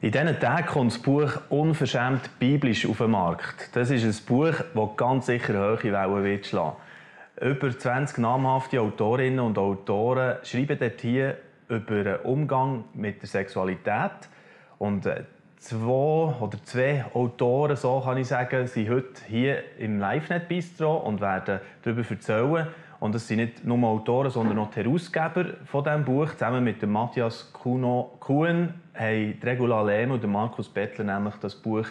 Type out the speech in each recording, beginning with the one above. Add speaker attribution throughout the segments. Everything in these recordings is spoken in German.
Speaker 1: In diesen Tagen kommt das Buch «Unverschämt biblisch» auf den Markt. Das ist ein Buch, das ganz sicher hohe Wellen wird schlagen. Über 20 namhafte Autorinnen und Autoren schreiben dort hier über den Umgang mit der Sexualität. Und zwei Autoren, so kann ich sagen, sind heute hier im LiveNet-Bistro und werden darüber erzählen. Und es sind nicht nur Autoren, sondern auch die Herausgeber von diesem Buch. Zusammen mit dem Matthias Kuhn haben Regula Lehme und Markus Bettler nämlich das Buch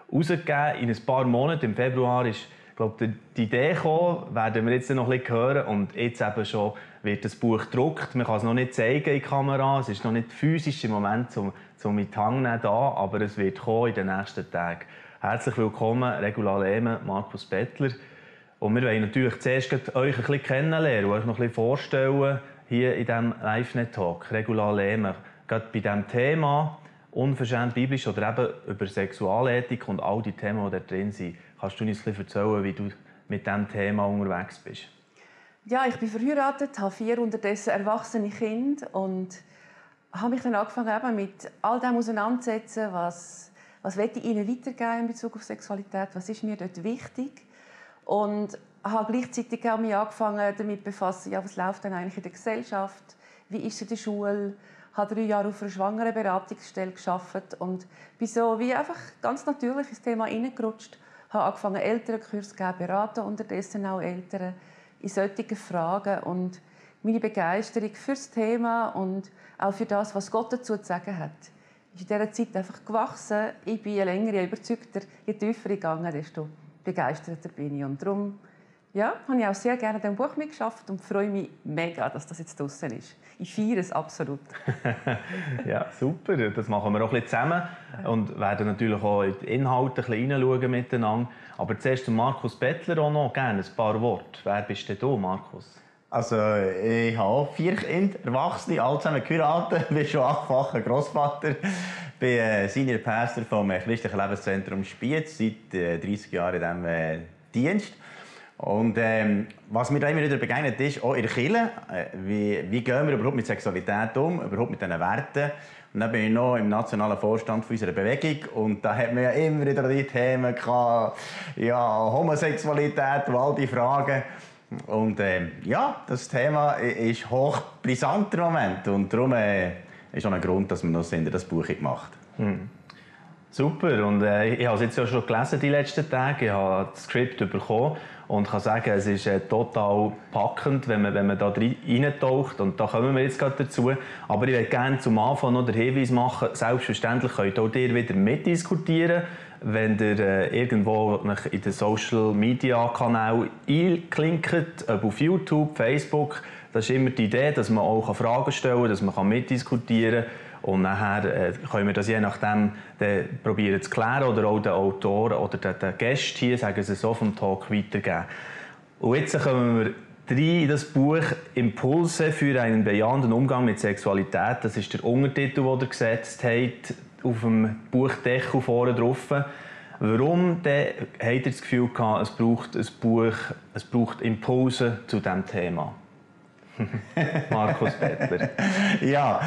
Speaker 1: herausgegeben. In ein paar Monaten, im Februar, ist die Idee gekommen, werden wir jetzt noch ein bisschen hören. Und jetzt eben schon wird das Buch gedruckt. Man kann es noch nicht zeigen in die Kamera. Es ist noch nicht physisch im Moment zum mit Hang da, aber es wird kommen in den nächsten Tagen. Herzlich willkommen, Regula Lehme, Markus Bettler. Und wir wollen natürlich zuerst euch ein bisschen kennenlernen und euch noch ein bisschen vorstellen hier in diesem LiveNet-Talk. Regula Lehme, gerade bei diesem Thema «Unverschämt biblisch» oder eben über Sexualethik und all die Themen, die da drin sind. Kannst du uns ein bisschen erzählen, wie du mit diesem Thema unterwegs bist?
Speaker 2: Ja, ich bin verheiratet, habe 4 unterdessen erwachsene Kinder und habe mich dann angefangen mit all dem auseinanderzusetzen, was möchte ich ihnen weitergeben in Bezug auf Sexualität, was ist mir dort wichtig. Und habe gleichzeitig auch mich angefangen damit zu befassen, ja, was läuft denn eigentlich in der Gesellschaft, wie ist es in der Schule. Ich habe 3 Jahre auf einer Schwangerenberatungsstelle gearbeitet und bin so wie einfach ganz natürlich ins Thema hineingerutscht. Ich habe angefangen, Elternkurse zu geben, beraten unterdessen auch Eltern in solchen Fragen. Und meine Begeisterung für das Thema und auch für das, was Gott dazu zu sagen hat, ist in dieser Zeit einfach gewachsen. Ich bin je länger, je überzeugter, je tiefer gegangen, desto begeisterter bin ich. Und darum habe ich auch sehr gerne an diesem Buch mitgearbeitet und freue mich mega, dass das jetzt draussen ist. Ich feiere es absolut.
Speaker 1: Ja, super. Das machen wir auch ein bisschen zusammen und werden natürlich auch in die Inhalte ein bisschen hineinschauen miteinander. Aber zuerst Markus Bettler auch noch gerne ein paar Worte. Wer bist denn du, Markus?
Speaker 3: Also, ich habe auch 4 Kinder, Erwachsene, alle zusammen geheiratet. Ich bin schon 8-facher Grossvater. Ich bin Senior Pastor vom Christlichen Lebenszentrum Spiez, seit 30 Jahren in diesem Dienst. Und was mir da immer wieder begegnet ist, auch in der Kirche, wie gehen wir überhaupt mit Sexualität um, überhaupt mit diesen Werten. Und dann bin ich noch im nationalen Vorstand unserer Bewegung und da hat man ja immer wieder die Themen gehabt, ja, Homosexualität und all die Fragen. Und das Thema ist hochbrisant im Moment und darum ist auch ein Grund, dass wir noch das Buch gemacht haben.
Speaker 1: Super, und ich habe es jetzt ja schon gelesen die letzten Tage, ich habe das Skript bekommen und kann sagen, es ist total packend, wenn man da reintaucht und da kommen wir jetzt gerade dazu. Aber ich würde gerne zum Anfang noch den Hinweis machen, selbstverständlich könnt auch ihr wieder mitdiskutieren, wenn ihr irgendwo in den Social Media Kanal einklinkt, ob auf YouTube, Facebook. Das ist immer die Idee, dass man auch Fragen stellen kann, dass man mitdiskutieren kann. Und nachher können wir das je nachdem probieren zu klären oder auch den Autoren oder den Gästen hier, sagen sie so, vom Talk weitergeben. Und jetzt kommen wir rein in das Buch «Impulse für einen bejahenden Umgang mit Sexualität». Das ist der Untertitel, den ihr gesetzt habt, auf dem Buchdeckel vorne drauf. Warum habt ihr das Gefühl gehabt, es braucht ein Buch, es braucht Impulse zu diesem Thema? Markus Bettler.
Speaker 3: Ja,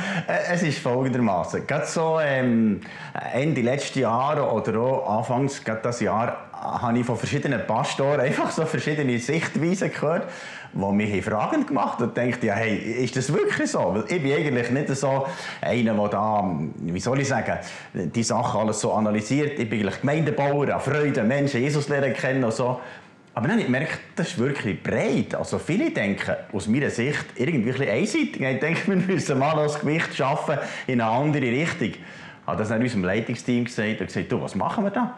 Speaker 3: es ist folgendermaßen. Gerade so Ende letzten Jahres oder auch Anfangs dieses Jahr habe ich von verschiedenen Pastoren einfach so verschiedene Sichtweisen gehört, die mich fragend gemacht haben und dachte, ja, hey, ist das wirklich so? Weil ich bin eigentlich nicht so einer, der da, wie soll ich sagen, die Sachen alles so analysiert. Ich bin eigentlich Gemeindebauer, an Freude, Menschen Jesus lernen kennen und so. Aber dann habe ich gemerkt, das ist wirklich breit. Also viele denken aus meiner Sicht irgendwie ein bisschen einseitig. Ich denke, wir müssen mal das Gewicht schaffen in eine andere Richtung. Ich habe das dann unserem Leitungsteam gesagt und gesagt, du, was machen wir da?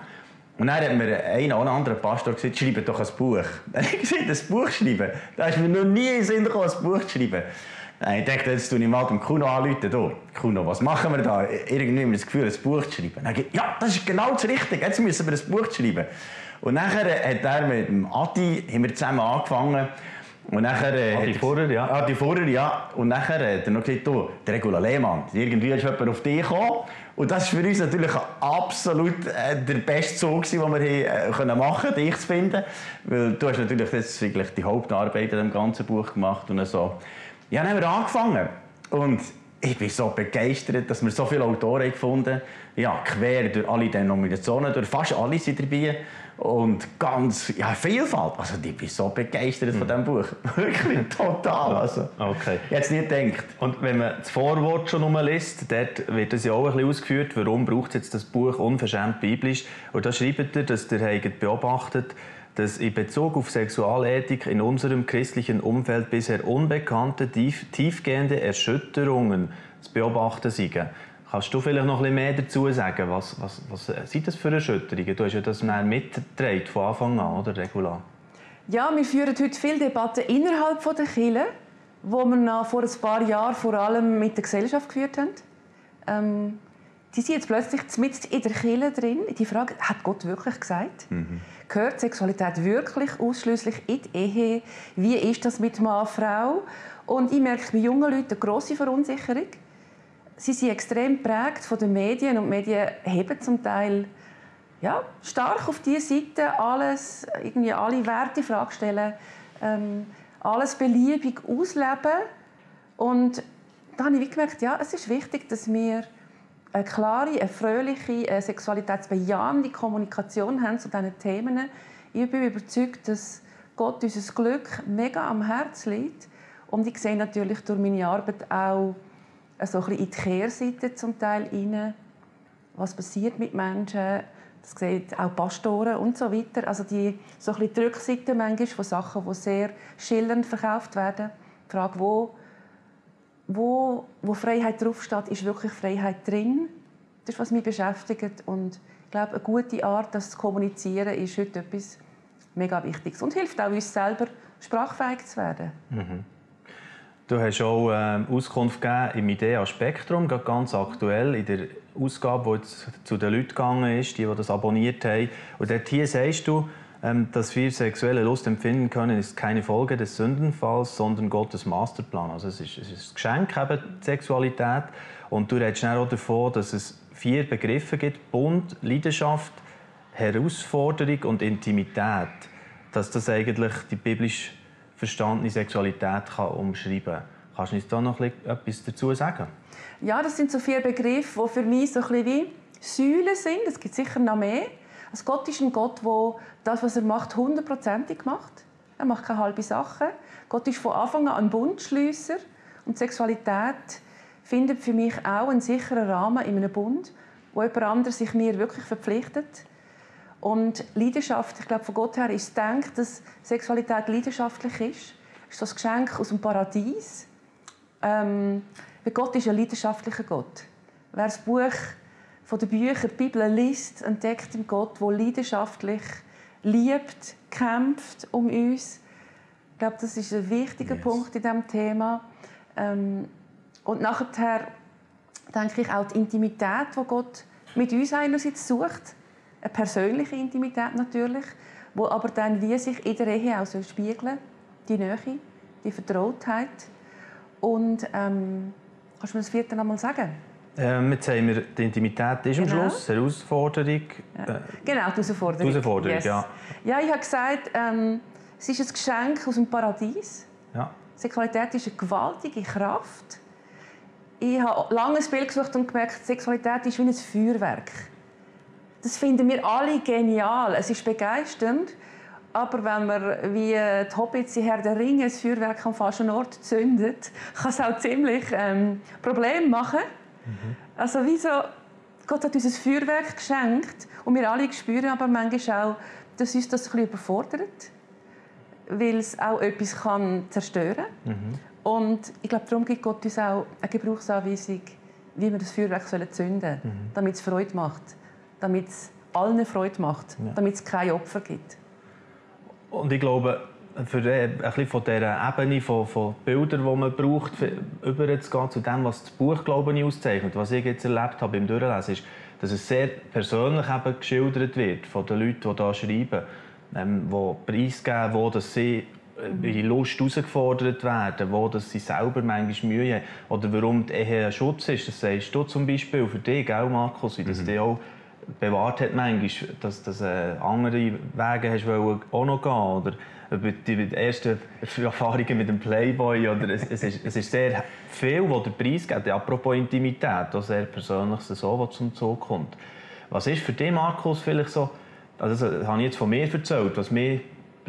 Speaker 3: Und dann hat mir ein oder anderer Pastor gesagt, schreibe doch ein Buch. Dann habe ich gesagt, ein Buch schreiben? Da ist mir noch nie in den Sinn gekommen, ein Buch zu schreiben. Ich dachte, jetzt tue ich mal dem Kuno anrufen. Du, Kuno, was machen wir da? Irgendwie haben wir das Gefühl, ein Buch zu schreiben. Dann habe ich gesagt, ja, das ist genau das Richtige. Jetzt müssen wir ein Buch schreiben. Und nachher hat er mit dem Adi haben wir zusammen angefangen. Und nachher,
Speaker 1: Adi Furrer, ja.
Speaker 3: Adi Furrer, ja. Und nachher hat er noch gesagt, du, der Regula Lehmann, irgendwie ist jemand auf dich gekommen. Und das war für uns natürlich absolut der beste Zug, den wir machen konnten, dich zu finden. Weil du hast natürlich jetzt die Hauptarbeit in dem ganzen Buch gemacht. Und so. Ja, dann haben wir angefangen. Und ich bin so begeistert, dass wir so viele Autoren gefunden haben. Ja, quer durch alle Denominationen, durch fast alle sind dabei. Und ganz, ja, Vielfalt. Also, ich bin so begeistert von diesem Buch. Wirklich total. Also,
Speaker 1: okay.
Speaker 3: Ich hätte es nie gedacht.
Speaker 1: Und wenn man das Vorwort schon liest, dort wird es ja auch ein bisschen ausgeführt, warum braucht es jetzt das Buch unverschämt biblisch. Und da schreibt er, dass ihr beobachtet, dass in Bezug auf Sexualethik in unserem christlichen Umfeld bisher unbekannte, tiefgehende Erschütterungen zu beobachten sind. Kannst du vielleicht noch ein bisschen mehr dazu sagen? Was sind das für Erschütterungen? Du hast ja das mitgetragen von Anfang an, oder, Regula?
Speaker 2: Ja, wir führen heute viele Debatten innerhalb der Kirche, die wir noch vor ein paar Jahren vor allem mit der Gesellschaft geführt haben. Die sind jetzt plötzlich mitten in der Kirche drin. Die Frage, hat Gott wirklich gesagt? Gehört Sexualität wirklich ausschließlich in die Ehe? Wie ist das mit Mann und Frau? Und ich merke bei jungen Leuten eine grosse Verunsicherung. Sie sind extrem geprägt von den Medien und die Medien heben zum Teil stark auf diese Seite alles, irgendwie alle Werte in Frage stellen, alles beliebig ausleben. Und da habe ich gemerkt, ja, es ist wichtig, dass wir eine klare, eine fröhliche, eine sexualitätsbejahende Kommunikation haben zu diesen Themen. Ich bin überzeugt, dass Gott unser Glück mega am Herzen liegt. Und ich sehe natürlich durch meine Arbeit auch so ein bisschen in die Kehrseite zum Teil rein, was passiert mit Menschen. Das sehen auch Pastoren und so weiter. Also die so ein bisschen die Rückseite manchmal von Sachen, die sehr schillernd verkauft werden. Die Frage, wo Freiheit draufsteht, ist wirklich Freiheit drin? Das ist, was mich beschäftigt. Und ich glaube, eine gute Art, das zu kommunizieren, ist heute etwas mega Wichtiges. Und hilft auch uns selber, sprachfähig zu werden.
Speaker 1: Du hast auch Auskunft gegeben im Idea Spektrum, ganz aktuell, in der Ausgabe, die jetzt zu den Leuten gegangen ist, die das abonniert haben. Und dort hier sagst du, dass wir sexuelle Lust empfinden können, ist keine Folge des Sündenfalls, sondern Gottes Masterplan. Also es ist ein Geschenk, eben, die Sexualität. Und du redest auch davon, dass es 4 Begriffe gibt: Bund, Leidenschaft, Herausforderung und Intimität. Dass das eigentlich die biblisch verstandene Sexualität umschreiben kann. Kannst du uns da noch etwas dazu sagen?
Speaker 2: Ja, das sind so 4 Begriffe, die für mich so ein bisschen wie Säulen sind. Es gibt sicher noch mehr. Also Gott ist ein Gott, der das, was er macht, 100%ig macht. Er macht keine halben Sachen. Gott ist von Anfang an ein Bundschliesser. Und Sexualität findet für mich auch einen sicheren Rahmen in einem Bund, wo jemand anderes sich mir wirklich verpflichtet. Und Leidenschaft, ich glaube, von Gott her ist es gedacht, dass Sexualität leidenschaftlich ist. Das ist das Geschenk aus dem Paradies. Weil Gott ist ein leidenschaftlicher Gott. Wer das Buch von den Büchern, die Bibel liest, entdeckt einen Gott, der leidenschaftlich liebt, kämpft um uns. Ich glaube, das ist ein wichtiger Punkt in diesem Thema. Und nachher denke ich auch die Intimität, die Gott mit uns einerseits sucht. Eine persönliche Intimität natürlich, wo aber dann wie sich in der Ehe auch so spiegeln, die Nähe, die Vertrautheit. Und kannst du mir das 4. noch mal sagen?
Speaker 1: Jetzt haben wir die Intimität ist am Schluss, Herausforderung.
Speaker 2: Ja. Genau, die Herausforderung.
Speaker 1: Die Herausforderung,
Speaker 2: yes.
Speaker 1: ja.
Speaker 2: Ja, ich habe gesagt, es ist ein Geschenk aus dem Paradies.
Speaker 1: Ja.
Speaker 2: Sexualität ist eine gewaltige Kraft. Ich habe lange ein Bild gesucht und gemerkt, Sexualität ist wie ein Feuerwerk. Das finden wir alle genial. Es ist begeisternd. Aber wenn man wie die Hobbits in Herr der Ringe ein Feuerwerk am falschen Ort zündet, kann es auch ziemlich Probleme machen. Also wieso? Gott hat uns ein Feuerwerk geschenkt und wir alle spüren aber manchmal auch, dass uns das ein bisschen überfordert, weil es auch etwas zerstören kann. Und ich glaube, darum gibt Gott uns auch eine Gebrauchsanweisung, wie wir das Feuerwerk zünden sollen, damit es Freude macht, damit es allen Freude macht, damit es keine Opfer gibt.
Speaker 1: Und ich glaube, für ein bisschen von dieser Ebene von Bildern, die man braucht, überzugehen zu dem, was das Buch, glaube ich, auszeichnet. Was ich jetzt erlebt habe beim Durchlesen, ist, dass es sehr persönlich eben geschildert wird von den Leuten, die hier schreiben, die preisgeben, wo dass sie ihre Lust herausgefordert werden, wo dass sie selber manchmal Mühe haben. Oder warum die Ehe ein Schutz ist. Das sagst du zum Beispiel für dich, gell, Markus, wie das dich auch bewahrt hat manchmal, dass du andere Wege hast auch noch gehen. Oder über die ersten Erfahrungen mit dem Playboy. Oder es ist sehr viel, was der Preis gibt. Apropos Intimität, auch sehr Persönliches, so, was zum Zug kommt. Was ist für dich, Markus, vielleicht so, also das habe ich jetzt von mir erzählt, was mich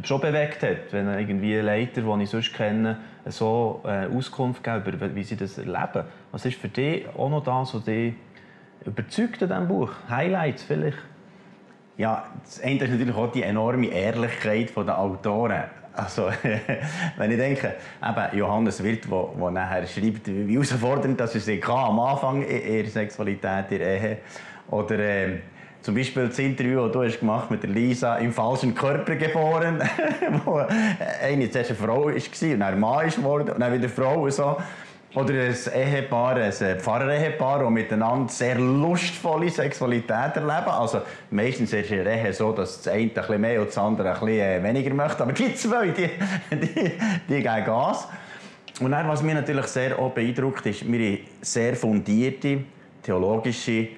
Speaker 1: schon bewegt hat, wenn irgendwie Leiter, die ich sonst kenne, so Auskunft geben, über wie sie das erleben. Was ist für dich auch noch das, was dich überzeugt an diesem Buch? Highlights vielleicht?
Speaker 3: Ja, das eine ist natürlich auch die enorme Ehrlichkeit der Autoren. Also, wenn ich denke, eben Johannes Wirth, der nachher schreibt, wie herausfordernd das sie am Anfang ihrer Sexualität, ihrer Ehe. Oder zum Beispiel das Interview, das du hast gemacht mit der Lisa, im falschen Körper geboren, wo eine zuerst eine Frau war und dann ein Mann ist geworden und dann wieder eine Frau und so. Oder ein Ehepaar, ein Pfarrer-Ehepaar, das miteinander sehr lustvolle Sexualität erleben. Also meistens ist es Ehe so, dass das eine ein bisschen mehr und das andere ein bisschen weniger möchte. Aber die zwei, die geben Gas. Und dann, was mich natürlich sehr auch beeindruckt, ist, wir haben sehr fundierte, theologische,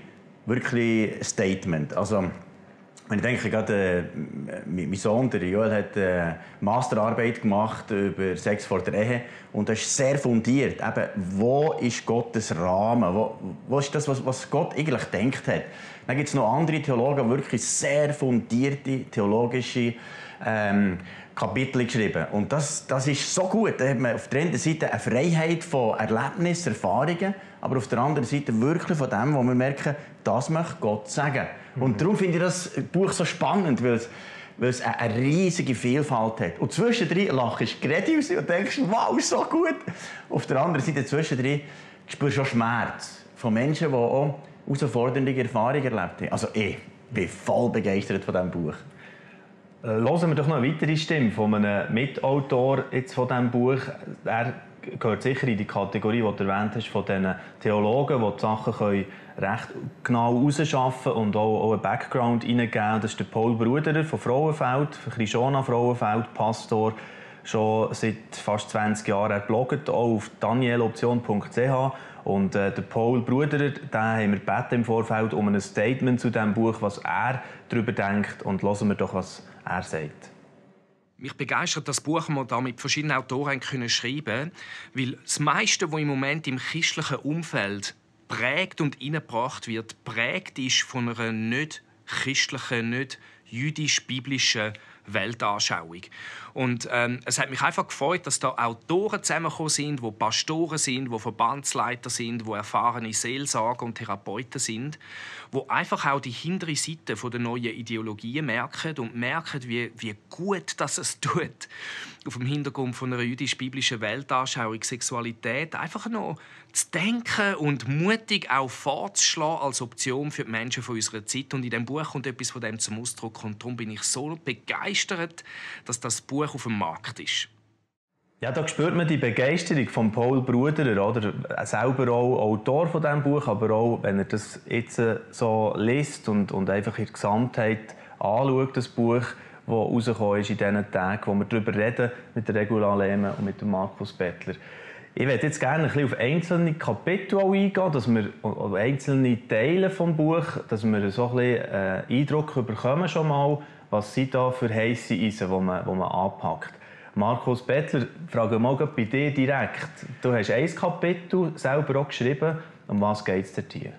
Speaker 3: wirklich Statement. Also, wenn ich denke, gerade mein Sohn, der Joel, hat eine Masterarbeit gemacht über Sex vor der Ehe. Und das ist sehr fundiert. Eben, wo ist Gottes Rahmen? Wo ist das, was Gott eigentlich gedacht hat? Dann gibt es noch andere Theologen, die wirklich sehr fundierte theologische Kapitel geschrieben. Und das ist so gut. Da hat man auf der einen Seite eine Freiheit von Erlebnissen, Erfahrungen, aber auf der anderen Seite wirklich von dem, wo wir merken, das möchte Gott sagen. Und darum finde ich das Buch so spannend, weil es eine riesige Vielfalt hat. Und zwischendrin lachst du gerade raus und denkst, wow, so gut. Auf der anderen Seite zwischendrin spürst du auch Schmerz von Menschen, die auch herausfordernde Erfahrungen erlebt haben. Also ich bin voll begeistert von diesem Buch.
Speaker 1: Hören wir doch noch eine weitere Stimme von einem Mitautor jetzt von diesem Buch. Er gehört sicher in die Kategorie, die du erwähnt hast, von diesen Theologen, die die Sachen recht genau herausschaffen und auch einen Background hineingeben. Das ist der Paul Bruderer von Frauenfeld, von Krishona Frauenfeld, Pastor, schon seit fast 20 Jahren. Er bloggt auch auf danieloption.ch. Und der Paul Bruderer, den haben wir gebeten im Vorfeld um ein Statement zu diesem Buch, was er darüber denkt. Und hören wir doch, was er sagt.
Speaker 4: Mich begeistert das Buch, das wir da mit verschiedenen Autoren schreiben können, weil das meiste, was im Moment im christlichen Umfeld prägt und eingebracht wird, prägt ist von einer nicht christlichen, nicht jüdisch-biblischen Weltanschauung. Und es hat mich einfach gefreut, dass da Autoren zusammengekommen sind, die Pastoren sind, die Verbandsleiter sind, die erfahrene Seelsorger und Therapeuten sind, die einfach auch die hintere Seite der neuen Ideologien merken und merken, wie gut das es tut, auf dem Hintergrund von einer jüdisch-biblischen Weltanschauung Sexualität einfach noch zu denken und mutig auch vorzuschlagen als Option für die Menschen von unserer Zeit. Und in diesem Buch kommt etwas von dem zum Ausdruck. Und darum bin ich so begeistert, dass das Buch auf dem Markt ist.
Speaker 1: Ja, da spürt man die Begeisterung von Paul Bruderer, oder? Selber auch Autor von diesem Buch, aber auch, wenn er das jetzt so liest und einfach in der Gesamtheit anschaut, das Buch, das rausgekommen ist in diesen Tagen, wo wir darüber reden, mit der Regula Lehmann und mit dem Markus Bettler. Ich würde jetzt gerne ein bisschen auf einzelne Kapitel eingehen, dass wir einzelne Teile des Buches, dass wir so ein bisschen Eindruck bekommen schon mal, was sind da für heisse Eisen, die man anpackt. Markus Bettler, frage mal bei dir direkt. Du hast ein Kapitel selber auch geschrieben. Um was geht es dir?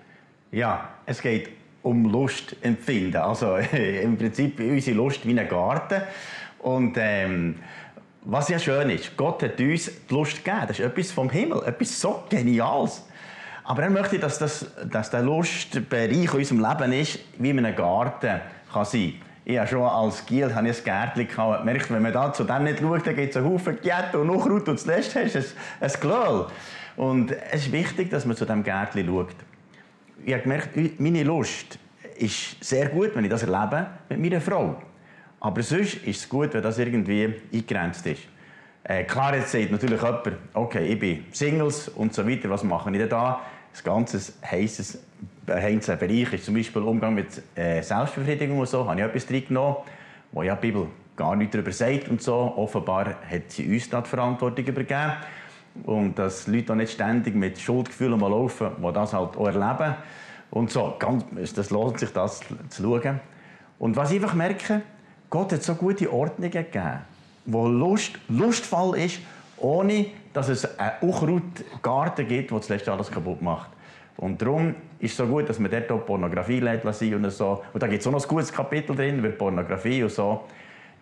Speaker 3: Ja, es geht um Lustempfinden. Also im Prinzip unsere Lust wie ein Garten. Und was ja schön ist, Gott hat uns die Lust gegeben. Das ist etwas vom Himmel, etwas so Geniales. Aber er möchte, dass der Lustbereich in unserem Leben ist, wie in einem Garten kann sein. Ich habe schon als Giel ein Gärtchen gehabt. Merkt, wenn man da zu dem nicht schaut, dann gibt es einen Haufen Giette und Unkraut und zuletzt hast du ein Glöhl. Und es ist wichtig, dass man zu diesem Gärtchen schaut. Ich habe gemerkt, meine Lust ist sehr gut, wenn ich das erlebe mit meiner Frau. Aber sonst ist es gut, wenn das irgendwie eingegrenzt ist. Klar, jetzt sagt natürlich jemand, okay, ich bin Singles und so weiter, was mache ich denn da? Das ganze heisses Bereich ist zum Beispiel Umgang mit Selbstbefriedigung und so, habe ich etwas reingenommen, wo ja die Bibel gar nichts darüber sagt und so. Offenbar hat sie uns da die Verantwortung übergeben. Und dass Leute auch nicht ständig mit Schuldgefühlen mal laufen, die das halt auch erleben. Und so, das lohnt sich, das zu schauen. Und was ich einfach merke, Gott hat so gute Ordnungen gegeben. der lustvoll ist, ohne dass es einen Unkrautgarten gibt, der das letzte alles kaputt macht. Und darum ist es so gut, dass man dort auch Pornografie lädt und so. Und da gibt es auch noch ein gutes Kapitel drin über Pornografie und so.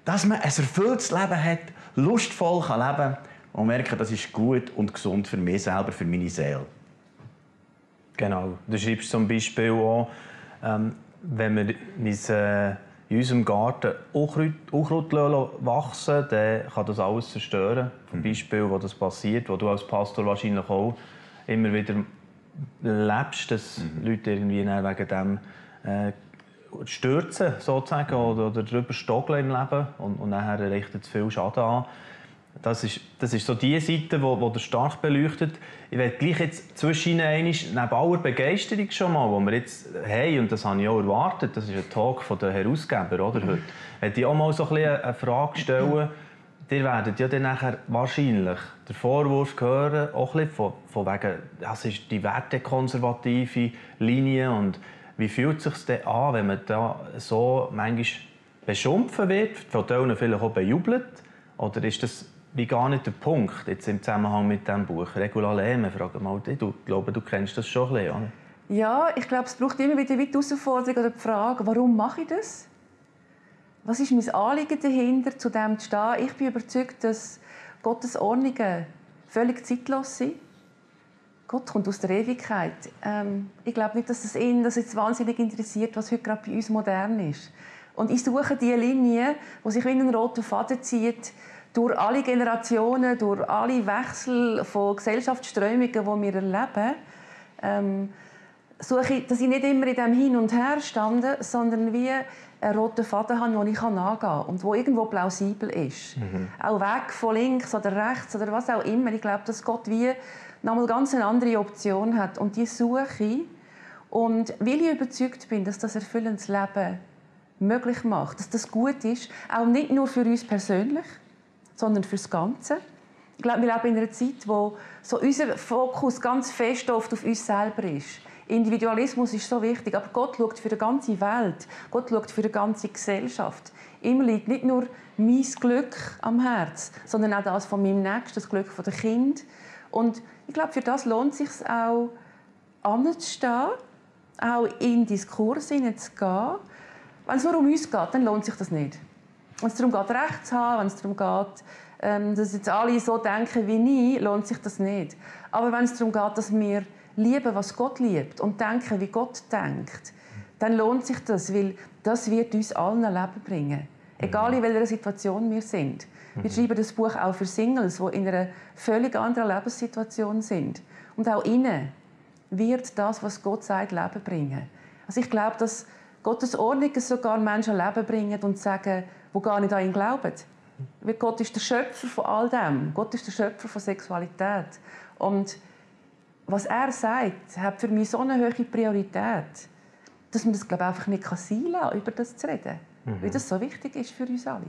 Speaker 3: Dass man ein erfülltes Leben hat, lustvoll kann leben und merken, das ist gut und gesund für mich selber, für meine Seele.
Speaker 1: Genau. Du schreibst zum Beispiel auch, wenn wir in unserem Garten Unkraut wachsen, dann kann das alles zerstören. Zum Beispiel, wo das passiert, wo du als Pastor wahrscheinlich auch immer wieder lebst, dass Leute irgendwie wegen dem stürzen sozusagen, oder drüber stoggeln im Leben und nachher richtet es viel Schaden an. Das ist so die Seite, die der stark beleuchtet. Ich werde gleich jetzt zwischen neben aller Begeisterung schon mal, die wir jetzt haben, und das habe ich auch erwartet, das ist ein Talk der Herausgeber, oder, heute, werde ich auch mal so ein bisschen eine Frage stellen. Ihr werdet ja dann nachher wahrscheinlich den Vorwurf hören, auch ein bisschen von wegen, das ist die wertekonservative Linie, und wie fühlt es sich denn an, wenn man da so manchmal beschimpfen wird, von denen vielleicht auch bejubelt, oder ist das wie gar nicht der Punkt jetzt im Zusammenhang mit diesem Buch? Regula Lehmann, frage mal dich. Ich glaube, du kennst das schon ein bisschen.
Speaker 2: Ja, ich glaube, es braucht immer wieder die Herausforderung oder die Frage, warum mache ich das? Was ist mein Anliegen dahinter, zu dem zu stehen? Ich bin überzeugt, dass Gottes Ordnungen völlig zeitlos sind. Gott kommt aus der Ewigkeit. Ich glaube nicht, dass es ihn das jetzt wahnsinnig interessiert, was heute gerade bei uns modern ist. Und ich suche die Linie, die sich wie einen roten Faden zieht, durch alle Generationen, durch alle Wechsel von Gesellschaftsströmungen, die wir erleben, suche ich, dass ich nicht immer in diesem Hin und Her stande, sondern wie einen roten Faden habe, den ich angehen kann und der irgendwo plausibel ist. Auch weg von links oder rechts oder was auch immer. Ich glaube, dass Gott wie nochmal ganz eine andere Option hat. Und die suche ich. Und weil ich überzeugt bin, dass das erfüllendes Leben möglich macht, dass das gut ist, auch nicht nur für uns persönlich, sondern für das Ganze. Ich glaube, wir leben in einer Zeit, wo so unser Fokus ganz fest oft auf uns selber ist. Individualismus ist so wichtig, aber Gott schaut für die ganze Welt. Gott schaut für die ganze Gesellschaft. Ihm liegt nicht nur mein Glück am Herz, sondern auch das von meinem Nächsten, das Glück der Kind. Und ich glaube, für das lohnt es sich auch, anzustehen, auch in Diskurs hineinzugehen. Wenn es nur um uns geht, dann lohnt sich das nicht. Wenn es darum geht, Recht zu haben, wenn es darum geht, dass jetzt alle so denken wie ich, lohnt sich das nicht. Aber wenn es darum geht, dass wir lieben, was Gott liebt und denken, wie Gott denkt, dann lohnt sich das, weil das wird uns allen ein Leben bringen. Egal in welcher Situation wir sind. Wir schreiben das Buch auch für Singles, die in einer völlig anderen Lebenssituation sind. Und auch ihnen wird das, was Gott sagt, Leben bringen. Also ich glaube, dass Gottes Ordnungen sogar Menschen Leben bringen und sagen, die gar nicht an ihn glauben. Weil Gott ist der Schöpfer von all dem. Gott ist der Schöpfer von Sexualität. Und was er sagt, hat für mich so eine hohe Priorität, dass man das, glaube ich, einfach nicht sein lassen kann, über das zu reden. Weil das so wichtig ist für uns alle.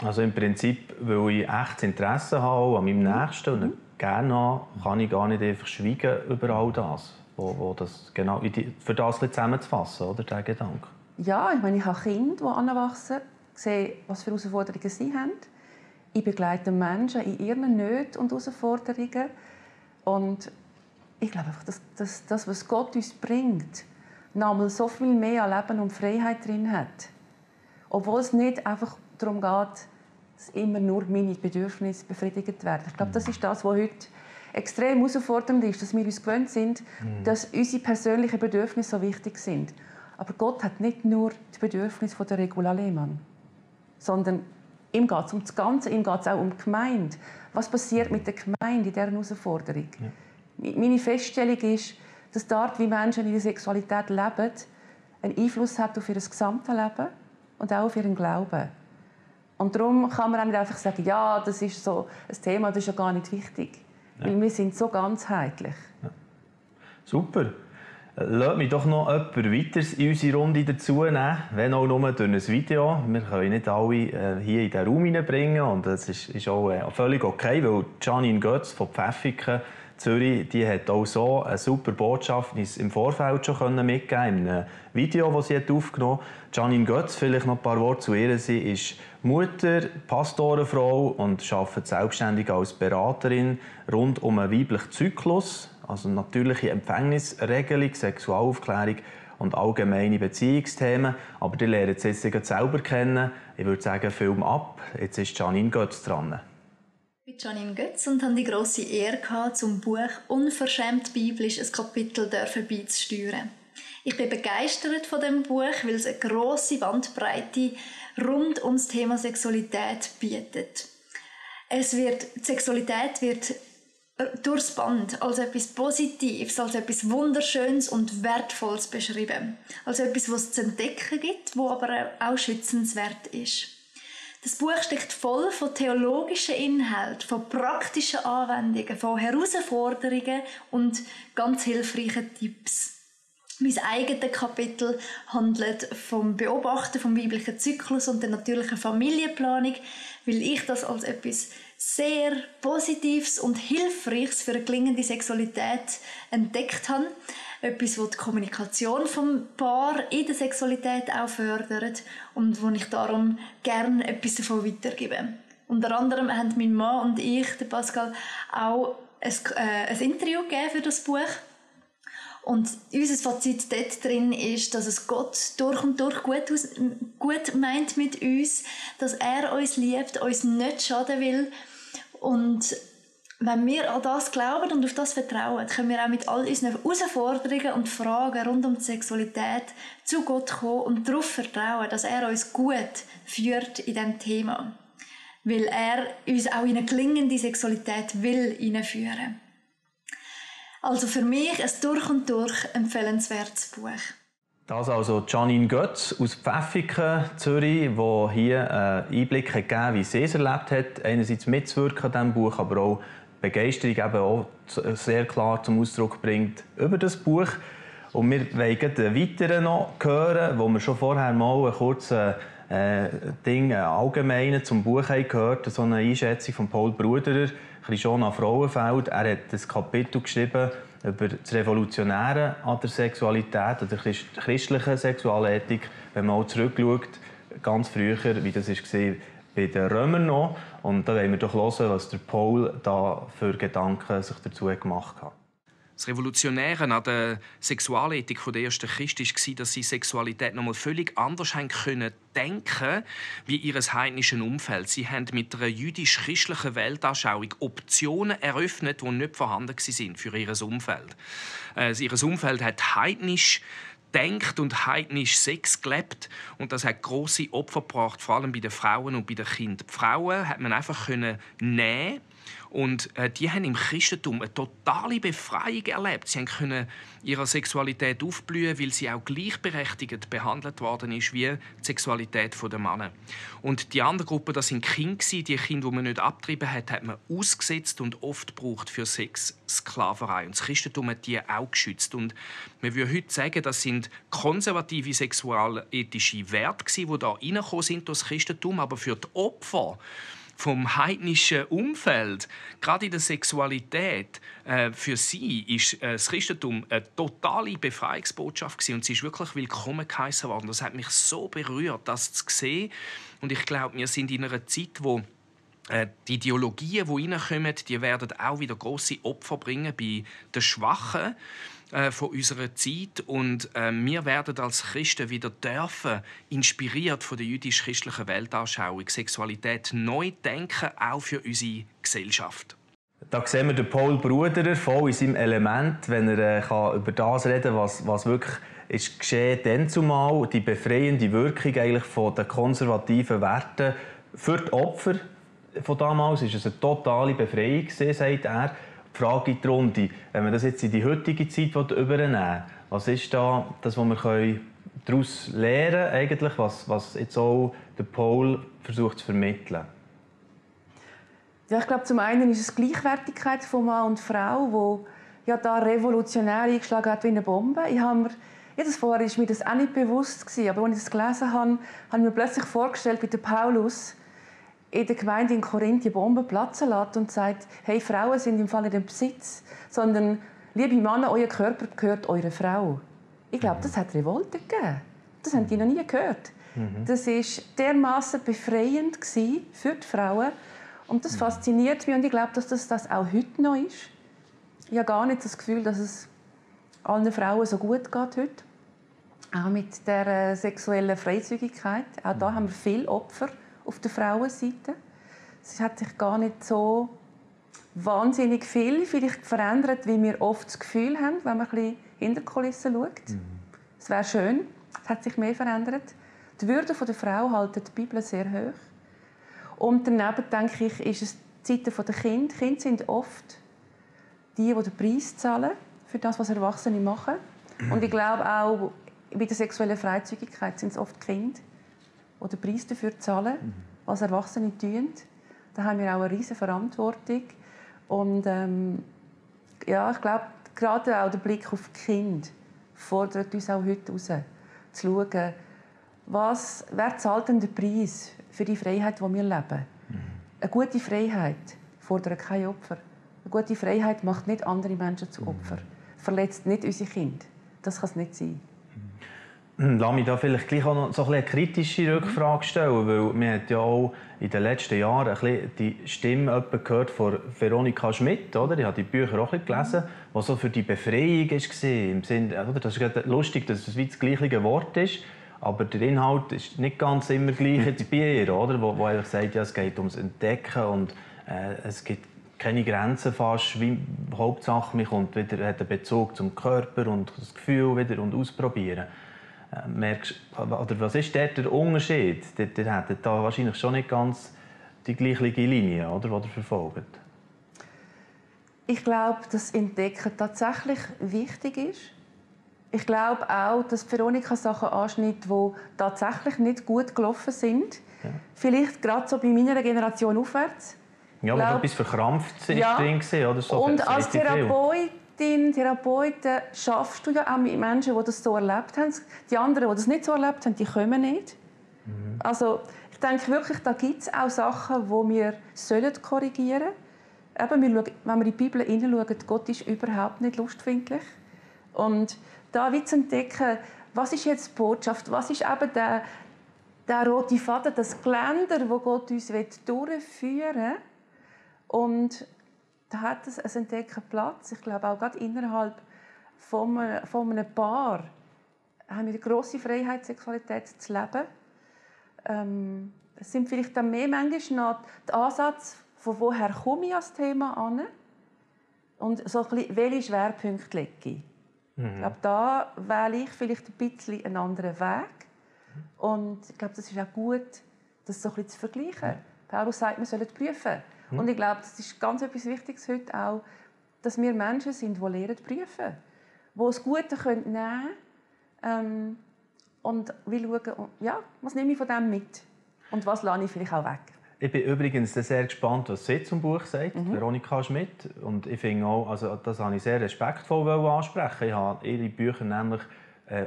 Speaker 1: Also im Prinzip, weil ich echtes Interesse habe an meinem Nächsten und ihn gerne habe, kann ich gar nicht einfach schweigen über all das. Wo das genau, für das zusammenzufassen, oder, der Gedanke?
Speaker 2: Ja, ich meine, ich habe Kinder, die heranwachsen, sehe, was für Herausforderungen sie haben. Ich begleite Menschen in ihren Nöten und Herausforderungen. Und ich glaube einfach, dass das, was Gott uns bringt, nochmal so viel mehr an Leben und Freiheit drin hat. Obwohl es nicht einfach darum geht, dass immer nur meine Bedürfnisse befriedigt werden. Ich glaube, das ist das, was heute extrem herausfordernd ist, dass wir uns gewöhnt sind, dass unsere persönlichen Bedürfnisse so wichtig sind. Aber Gott hat nicht nur die Bedürfnisse der Regula Lehmann, sondern ihm geht es um das Ganze, ihm geht es auch um die Gemeinde. Was passiert mit der Gemeinde in dieser Herausforderung? Ja. Meine Feststellung ist, dass die Art, wie Menschen in der Sexualität leben, einen Einfluss hat auf ihr gesamtes Leben und auch auf ihren Glauben. Und darum kann man auch nicht einfach sagen, ja, das ist so ein Thema, das ist ja gar nicht wichtig. Ja. Weil wir sind so ganzheitlich.
Speaker 1: Ja. Super. Lass mich doch noch jemand weiteres in unsere Runde dazu nehmen, wenn auch nur durch ein Video. Wir können nicht alle hier in den Raum hineinbringen und das ist auch völlig okay, weil Janine Götz von Pfäffiken Zürich, die hat auch so eine super Botschaft im Vorfeld schon mitgegeben, in einem Video, das sie aufgenommen hat. Janine Götz, vielleicht noch ein paar Worte zu ihr. Sie ist Mutter, Pastorenfrau und arbeitet selbstständig als Beraterin rund um einen weiblichen Zyklus, also natürliche Empfängnisregelung, Sexualaufklärung und allgemeine Beziehungsthemen. Aber die lernen sie jetzt selber kennen. Ich würde sagen, Film ab. Jetzt ist Janine Götz dran.
Speaker 5: Ich bin Janine Götz und hatte die grosse Ehre, zum Buch «Unverschämt biblisch» ein Kapitel beizusteuern. Ich bin begeistert von dem Buch, weil es eine grosse Bandbreite rund ums Thema Sexualität bietet. Die Sexualität wird durchs Band als etwas Positives, als etwas Wunderschönes und Wertvolles beschrieben. Als etwas, was es zu entdecken gibt, wo aber auch schützenswert ist. Das Buch steckt voll von theologischen Inhalten, von praktischen Anwendungen, von Herausforderungen und ganz hilfreichen Tipps. Mein eigenes Kapitel handelt vom Beobachten vom weiblichen Zyklus und der natürlichen Familienplanung, weil ich das als etwas sehr Positives und Hilfreiches für eine gelingende Sexualität entdeckt habe. Etwas, das die Kommunikation vom Paar in der Sexualität auch fördert und wo ich darum gerne etwas davon weitergebe. Unter anderem haben mein Mann und ich, der Pascal, auch ein Interview gegeben für das Buch. Und unser Fazit dort drin ist, dass es Gott durch und durch gut meint mit uns, dass er uns liebt, uns nicht schaden will. Und wenn wir an das glauben und auf das vertrauen, können wir auch mit all unseren Herausforderungen und Fragen rund um die Sexualität zu Gott kommen und darauf vertrauen, dass er uns gut führt in diesem Thema. Weil er uns auch in eine gelingende Sexualität will hineinführen. Also für mich ein durch und durch empfehlenswertes Buch.
Speaker 1: Das also Janine Götz aus Pfäffiken, Zürich, die hier einen Einblick gegeben, wie sie es erlebt hat. Einerseits mitzuwirken an diesem Buch, aber auch Begeisterung eben auch sehr klar zum Ausdruck bringt über das Buch. Und wir wollen einen weiteren noch hören, wo wir schon vorher mal einen kurzen allgemeinen zum Buch haben gehört, so eine Einschätzung von Paul Bruderer, Krishona Frauenfeld. Er hat ein Kapitel geschrieben über das Revolutionäre an der Sexualität, an der christlichen Sexualethik, wenn man auch zurückschaut, ganz früher, wie das war bei den Römern noch. Und da wollen wir doch hören, was der Paul da für Gedanken sich dazu gemacht hat.
Speaker 4: Das Revolutionäre an der Sexualethik der ersten Christen war, dass sie Sexualität noch mal völlig anders denken konnten wie ihr heidnisches Umfeld. Sie haben mit einer jüdisch-christlichen Weltanschauung Optionen eröffnet, die nicht vorhanden waren für ihr Umfeld. Ihr Umfeld hat heidnisch denkt und heidnisch Sex gelebt und das hat grosse Opfer gebracht, vor allem bei den Frauen und bei den Kindern. Die Frauen hat man einfach nehmen und die haben im Christentum eine totale Befreiung erlebt. Sie können ihrer Sexualität aufblühen, weil sie auch gleichberechtigt behandelt worden ist wie die Sexualität der Männer. Und die andere Gruppe, das sind Kinder. Die Kinder, die man nicht abgetrieben hat, hat man ausgesetzt und oft gebraucht für Sexsklaverei. Und das Christentum hat die auch geschützt. Und man würde heute sagen, das sind konservative sexualethische Werte, die da reingekommen sind durch das Christentum, aber für die Opfer vom heidnischen Umfeld, gerade in der Sexualität, für sie ist das Christentum eine totale Befreiungsbotschaft gewesen. Und sie ist wirklich willkommen geheißen worden. Das hat mich so berührt, das zu sehen. Und ich glaube, wir sind in einer Zeit, wo die Ideologien, die reinkommen, die werden auch wieder grosse Opfer bringen bei den Schwachen von unserer Zeit. Und wir werden als Christen wieder dürfen, inspiriert von der jüdisch-christlichen Weltanschauung, Sexualität neu denken, auch für unsere Gesellschaft.
Speaker 1: Da sehen wir den Paul Bruderer voll in seinem Element, wenn er über das reden kann, was wirklich ist geschehen, dann zumal die befreiende Wirkung eigentlich von den konservativen Werten für die Opfer von damals ist es eine totale Befreiung gewesen, sagt er. Die Frage in die Runde, wenn wir das jetzt in die heutige Zeit übernehmen wollen, was ist da das, was wir daraus lernen können, eigentlich, was jetzt auch der Paul versucht zu vermitteln?
Speaker 2: Ja, ich glaube, zum einen ist es die Gleichwertigkeit von Mann und Frau, die ja da revolutionär eingeschlagen hat wie eine Bombe. Vorher war mir das auch nicht bewusst gewesen, aber als ich das gelesen habe, habe ich mir plötzlich vorgestellt, wie der Paulus in der Gemeinde in Korinth die Bombe platzen lässt und sagt, hey, Frauen sind im Fall nicht im Besitz, sondern, liebe Männer, euer Körper gehört eurer Frau. Ich glaube, das hat Revolte gegeben. Das haben die noch nie gehört. Das war dermassen befreiend für die Frauen. Und das fasziniert mich und ich glaube, dass das auch heute noch ist. Ich habe gar nicht das Gefühl, dass es allen Frauen so gut geht heute. Auch mit der sexuellen Freizügigkeit. Auch da haben wir viele Opfer auf der Frauenseite. Es hat sich gar nicht so wahnsinnig viel vielleicht verändert, wie wir oft das Gefühl haben, wenn man ein bisschen hinter die Kulissen schaut. Es wäre schön, es hat sich mehr verändert. Die Würde der Frau hält die Bibel sehr hoch. Und daneben, denke ich, ist es die Zeiten der Kinder. Kinder sind oft die den Preis zahlen für das, was Erwachsene machen. Und ich glaube auch, bei der sexuellen Freizügigkeit sind es oft die Kinder, die den Preis dafür zahlen, was Erwachsene tun. Da haben wir auch eine riesige Verantwortung. Und ja, ich glaube, gerade auch der Blick auf die Kinder fordert uns auch heute heraus, zu schauen, wer zahlt denn den Preis für die Freiheit, die wir leben. Eine gute Freiheit fordert keine Opfer. Eine gute Freiheit macht nicht andere Menschen zu Opfern. Verletzt nicht unsere Kinder. Das kann es nicht sein.
Speaker 1: Lass mich da vielleicht gleich auch noch so eine kritische Rückfrage stellen, weil man hat ja auch in den letzten Jahren ein bisschen die Stimme gehört von Veronika Schmidt, oder? Ich habe die Bücher auch gelesen, die so für die Befreiung war. Im Sinne, oder? Das ist lustig, dass es wie das gleiche Wort ist, aber der Inhalt ist nicht ganz immer gleich jetzt bei ihr, oder? Wo einfach sagt, ja, es geht ums Entdecken und es gibt keine Grenzen fast. Wie, Hauptsache, man kommt wieder, hat einen Bezug zum Körper und das Gefühl wieder und ausprobieren. Oder was ist der Unterschied? Der hat da wahrscheinlich schon nicht ganz die gleiche Linie, oder, die er verfolgt.
Speaker 2: Ich glaube, dass Entdecken tatsächlich wichtig ist. Ich glaube auch, dass Veronika Sachen anschneidet, die tatsächlich nicht gut gelaufen sind. Ja. Vielleicht gerade so bei meiner Generation aufwärts.
Speaker 1: Ja, aber etwas Verkrampft drin war, oder so.
Speaker 2: Und als Therapeutin schaffst du ja auch mit Menschen, die das so erlebt haben. Die anderen, die das nicht so erlebt haben, die kommen nicht. Also, ich denke wirklich, da gibt es auch Sachen, die wir korrigieren sollen. Eben, wenn wir in die Bibel hineinschauen, Gott ist überhaupt nicht lustfindlich. Und da wie zu entdecken, was ist jetzt die Botschaft, was ist eben der rote Faden, das Geländer, das Gott uns durchführen will. Und da hat es ein Entdecken Platz. Ich glaube, auch gerade innerhalb von einem Paar haben wir eine grosse Freiheit, Sexualität zu leben. Es sind vielleicht dann mehr manchmal noch der Ansatz, von woher komme ich als Thema an und so ein bisschen, welche Schwerpunkte lege ich. Ich glaube, da wähle ich vielleicht ein bisschen einen anderen Weg. Und ich glaube, das ist auch gut, das so ein bisschen zu vergleichen. Paulus sagt, wir sollen prüfen. Und ich glaube, das ist ganz etwas Wichtiges heute auch, dass wir Menschen sind, die lernen zu prüfen. Die das Gute nehmen können und schauen, ja, was nehme ich von dem mit und was lasse ich vielleicht auch weg.
Speaker 1: Ich bin übrigens sehr gespannt, was sie zum Buch sagt, Veronika Schmidt. Und ich finde auch, also das habe ich sehr respektvoll ansprechen. Ich habe ihre Bücher nämlich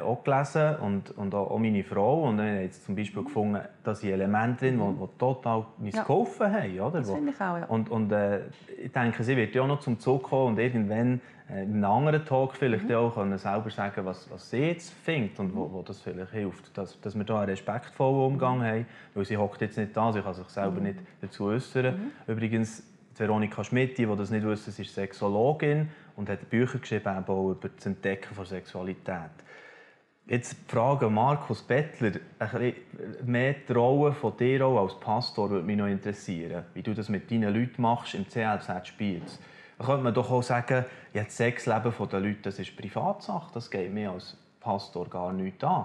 Speaker 1: auch gelesen und auch meine Frau. Und ich habe jetzt zum Beispiel gefunden, dass sie Elemente drin, die total uns geholfen haben. Oder?
Speaker 2: Das finde ich auch, ja.
Speaker 1: Und ich denke, sie wird ja auch noch zum Zug kommen und irgendwann in einem anderen Talk vielleicht auch können selber sagen, was sie jetzt findet und wo das vielleicht hilft. Dass wir da einen respektvollen Umgang haben, weil sie hockt jetzt nicht da, sie kann sich selber nicht dazu äußern. Übrigens, Veronika Schmidt, die das nicht wissen, ist Sexologin und hat Bücher geschrieben auch über das Entdecken von Sexualität. Jetzt die Frage Markus Bettler, ein bisschen mehr die Rolle von dir auch als Pastor würde mich noch interessieren. Wie du das mit deinen Leuten machst im CLZ Spiez. Da könnte man doch auch sagen, ja, das Sexleben der Leute, das ist Privatsache, das geht mir als Pastor gar nicht an.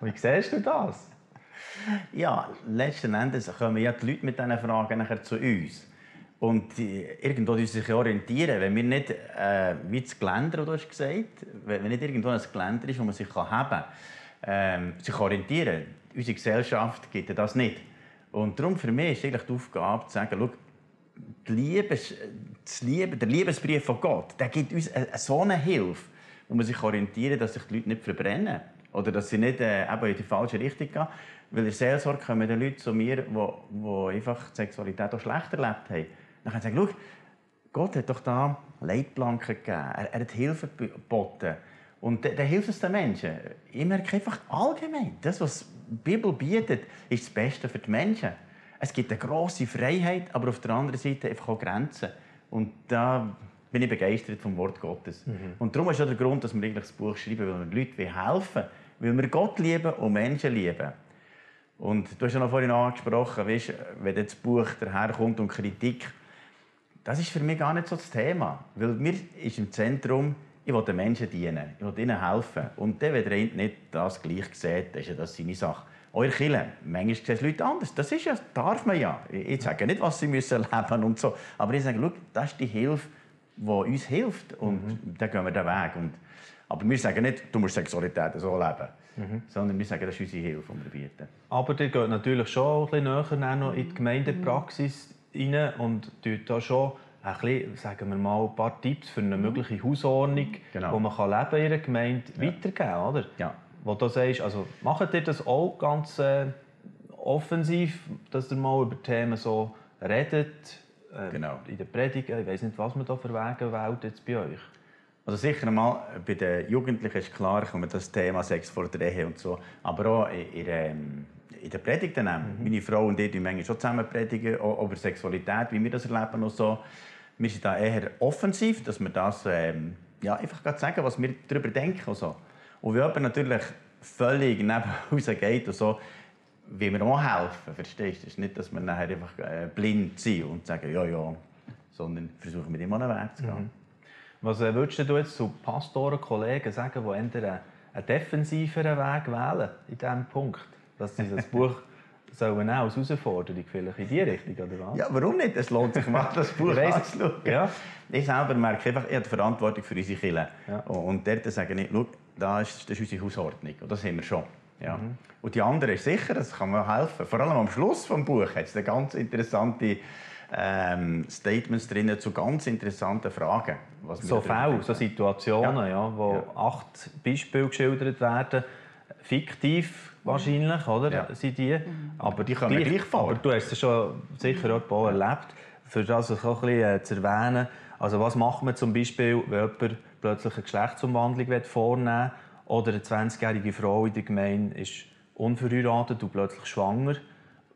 Speaker 1: Wie siehst du das?
Speaker 3: Ja, letzten Endes kommen ja die Leute mit diesen Fragen nachher zu uns. Und irgendwo sich orientieren, wenn wir nicht, wie das Geländer, du hast gesagt, wenn nicht irgendwo ein Geländer ist, wo man sich haben kann, sich orientieren. Unsere Gesellschaft gibt das nicht. Und darum für mich ist eigentlich die Aufgabe zu sagen, schau, der Liebesbrief von Gott, der gibt uns so eine Hilfe, und man sich orientieren, dass sich die Leute nicht verbrennen oder dass sie nicht eben in die falsche Richtung gehen. Weil in der Seelsorge kommen die Leute zu mir, die einfach die Sexualität auch schlecht erlebt haben. Dann können sie sagen, schau, Gott hat doch da Leitplanken gegeben, er hat Hilfe geboten. Und dann hilft es den Menschen. Ich merke einfach allgemein, das, was die Bibel bietet, ist das Beste für die Menschen. Es gibt eine grosse Freiheit, aber auf der anderen Seite einfach auch Grenzen. Und da bin ich begeistert vom Wort Gottes. Und darum ist auch der Grund, dass wir eigentlich das Buch schreiben, weil wir Leuten helfen wollen, weil wir Gott lieben und Menschen lieben. Und du hast ja noch vorhin angesprochen, weißt, wenn das Buch daherkommt und Kritik, das ist für mich gar nicht so das Thema. Weil mir ist im Zentrum, ich will den Menschen dienen, ich will ihnen helfen. Und dann, wenn der eine nicht das gleich sieht, dann ist ja das seine Sache. Eure Kirche, manchmal sehen es Leute anders. Das ist ja, darf man ja. Ich sage nicht, was sie müssen leben und so. Aber ich sage, schau, das ist die Hilfe, die uns hilft. Und dann gehen wir den Weg. Aber wir sagen nicht, du musst Sexualität so leben. Sondern wir sagen, das ist unsere Hilfe, die wir bieten.
Speaker 1: Aber ihr geht natürlich schon ein bisschen näher noch in die Gemeindepraxis rein und tut da schon ein bisschen, sagen wir mal, ein paar Tipps für eine mögliche Hausordnung,
Speaker 3: Genau.
Speaker 1: wo man leben kann in einer Gemeinde weitergeben, oder?
Speaker 3: Ja.
Speaker 1: Wo du sagst, also macht ihr das auch ganz offensiv, dass ihr mal über Themen so redet,
Speaker 3: Genau.
Speaker 1: in den Predigen? Ich weiss nicht, was man da für Wege wählt jetzt bei euch.
Speaker 3: Also sicher einmal, bei den Jugendlichen ist klar, kommt das Thema Sex vor der Ehe und so. Aber auch in den Predigten. Meine Frau und ich manchmal schon zusammen predigen, auch über Sexualität, wie wir das erleben und so. Wir sind da eher offensiv, dass wir das einfach sagen, was wir darüber denken und so. Und wenn jemand natürlich völlig neben geht und so, wie wir auch helfen, verstehst du? Es ist nicht, dass wir nachher einfach blind sind und sagen, ja, sondern versuchen wir immer einen Weg zu gehen.
Speaker 1: Was würdest du jetzt zu Pastoren, Kollegen sagen, die eher einen defensiveren Weg wählen in diesem Punkt? Dass sie das Buch sollen auch als Herausforderung vielleicht in die Richtung, oder was?
Speaker 3: Ja, warum nicht? Es lohnt sich mal, das Buch anzuschauen.
Speaker 1: Ja.
Speaker 3: Ich selber merke einfach, ich habe die Verantwortung für unsere Kirche.
Speaker 1: Ja.
Speaker 3: Und dort sage ich, schau, das ist unsere Hausordnung. Und das haben wir schon. Ja. Und die andere ist sicher, das kann mir helfen. Vor allem am Schluss des Buches hat es ganz interessante Statements drin zu ganz interessanten Fragen. Was
Speaker 1: So Fälle, so Situationen, wo 8 Beispiele geschildert werden, fiktiv wahrscheinlich, oder?
Speaker 3: Ja.
Speaker 1: Sind die.
Speaker 3: Aber die kommen gleich vor.
Speaker 1: Aber du hast es schon sicher auch erlebt. Für das auch ein bisschen zu erwähnen. Also was macht man zum Beispiel, wenn jemand plötzlich eine Geschlechtsumwandlung vornehmen will, oder eine 20-jährige Frau in der Gemeinde ist unverheiratet und plötzlich schwanger?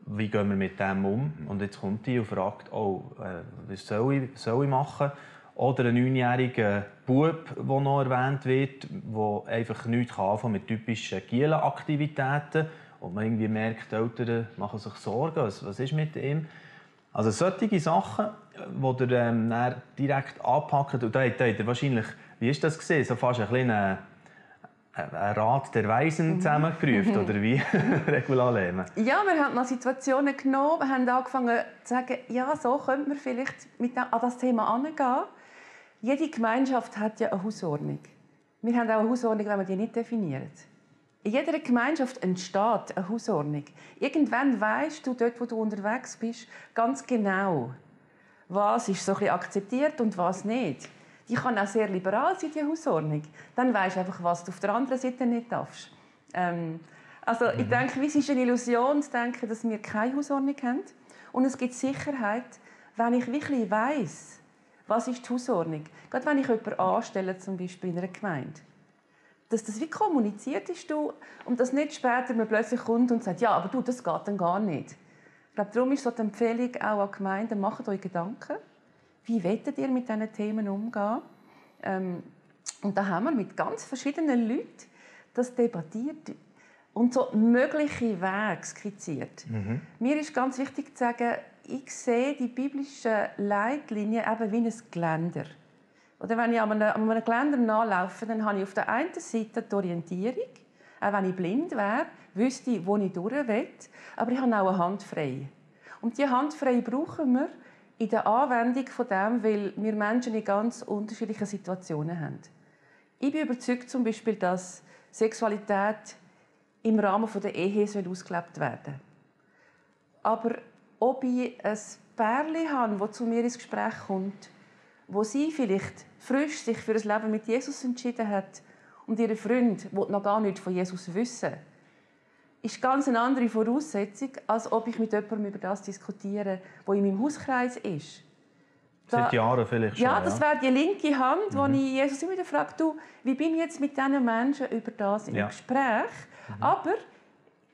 Speaker 1: Wie gehen wir mit dem um? Und jetzt kommt die und fragt, was soll ich machen? Oder ein 9-jähriger Bub, der noch erwähnt wird, der einfach nichts anfangen mit typischen Gielen-Aktivitäten. Und man irgendwie merkt, die Eltern machen sich Sorgen. Was ist mit ihm? Also solche Sachen, die ihr dann direkt anpackt. Und da habt ihr wahrscheinlich, wie ist das gesehen? So fast ein kleiner Rat der Weisen zusammengerufen, oder wie, Regula Lehmann?
Speaker 2: Ja, wir haben mal Situationen genommen, wir haben angefangen zu sagen, ja, so könnte man vielleicht an das Thema herangehen. Jede Gemeinschaft hat ja eine Hausordnung. Wir haben auch eine Hausordnung, wenn man die nicht definiert. In jeder Gemeinschaft entsteht eine Hausordnung. Irgendwann weisst du dort, wo du unterwegs bist, ganz genau, was ist so ein bisschen akzeptiert und was nicht. Die kann auch sehr liberal sein, die Hausordnung. Dann weisst du einfach, was du auf der anderen Seite nicht darfst. Ich denke, es ist eine Illusion zu denken, dass wir keine Hausordnung haben. Und es gibt Sicherheit, wenn ich wirklich weiss, was ist die Hausordnung. Gerade wenn ich jemanden anstelle, zum Beispiel in einer Gemeinde. Dass das wie kommuniziert ist, und dass nicht später man plötzlich kommt und sagt, ja, aber du, das geht dann gar nicht. Ich glaube, darum ist so die Empfehlung auch an Gemeinden, macht euch Gedanken. Wie wollt ihr mit diesen Themen umgehen? Und da haben wir mit ganz verschiedenen Leuten das debattiert und so mögliche Wege skizziert. Mir ist ganz wichtig zu sagen, ich sehe die biblischen Leitlinien eben wie ein Geländer. Oder wenn ich an einem Geländer nachlaufe, dann habe ich auf der einen Seite die Orientierung. Auch wenn ich blind wäre, wüsste ich, wo ich durch will. Aber ich habe auch eine Hand frei. Und diese Hand frei brauchen wir in der Anwendung von dem, weil wir Menschen in ganz unterschiedlichen Situationen haben. Ich bin überzeugt zum Beispiel, dass Sexualität im Rahmen der Ehe ausgelebt werden soll. Aber ob ich ein Pärchen habe, das zu mir ins Gespräch kommt, wo sie vielleicht frisch sich für ein Leben mit Jesus entschieden hat und ihr Freund will noch gar nichts von Jesus wissen, ist ganz eine andere Voraussetzung, als ob ich mit jemandem über das diskutiere, der in meinem Hauskreis ist.
Speaker 1: Seit Jahren vielleicht schon.
Speaker 2: Ja, das wäre die linke Hand, wo ich Jesus immer wieder frage, du, wie bin ich jetzt mit diesen Menschen über das im Gespräch? Aber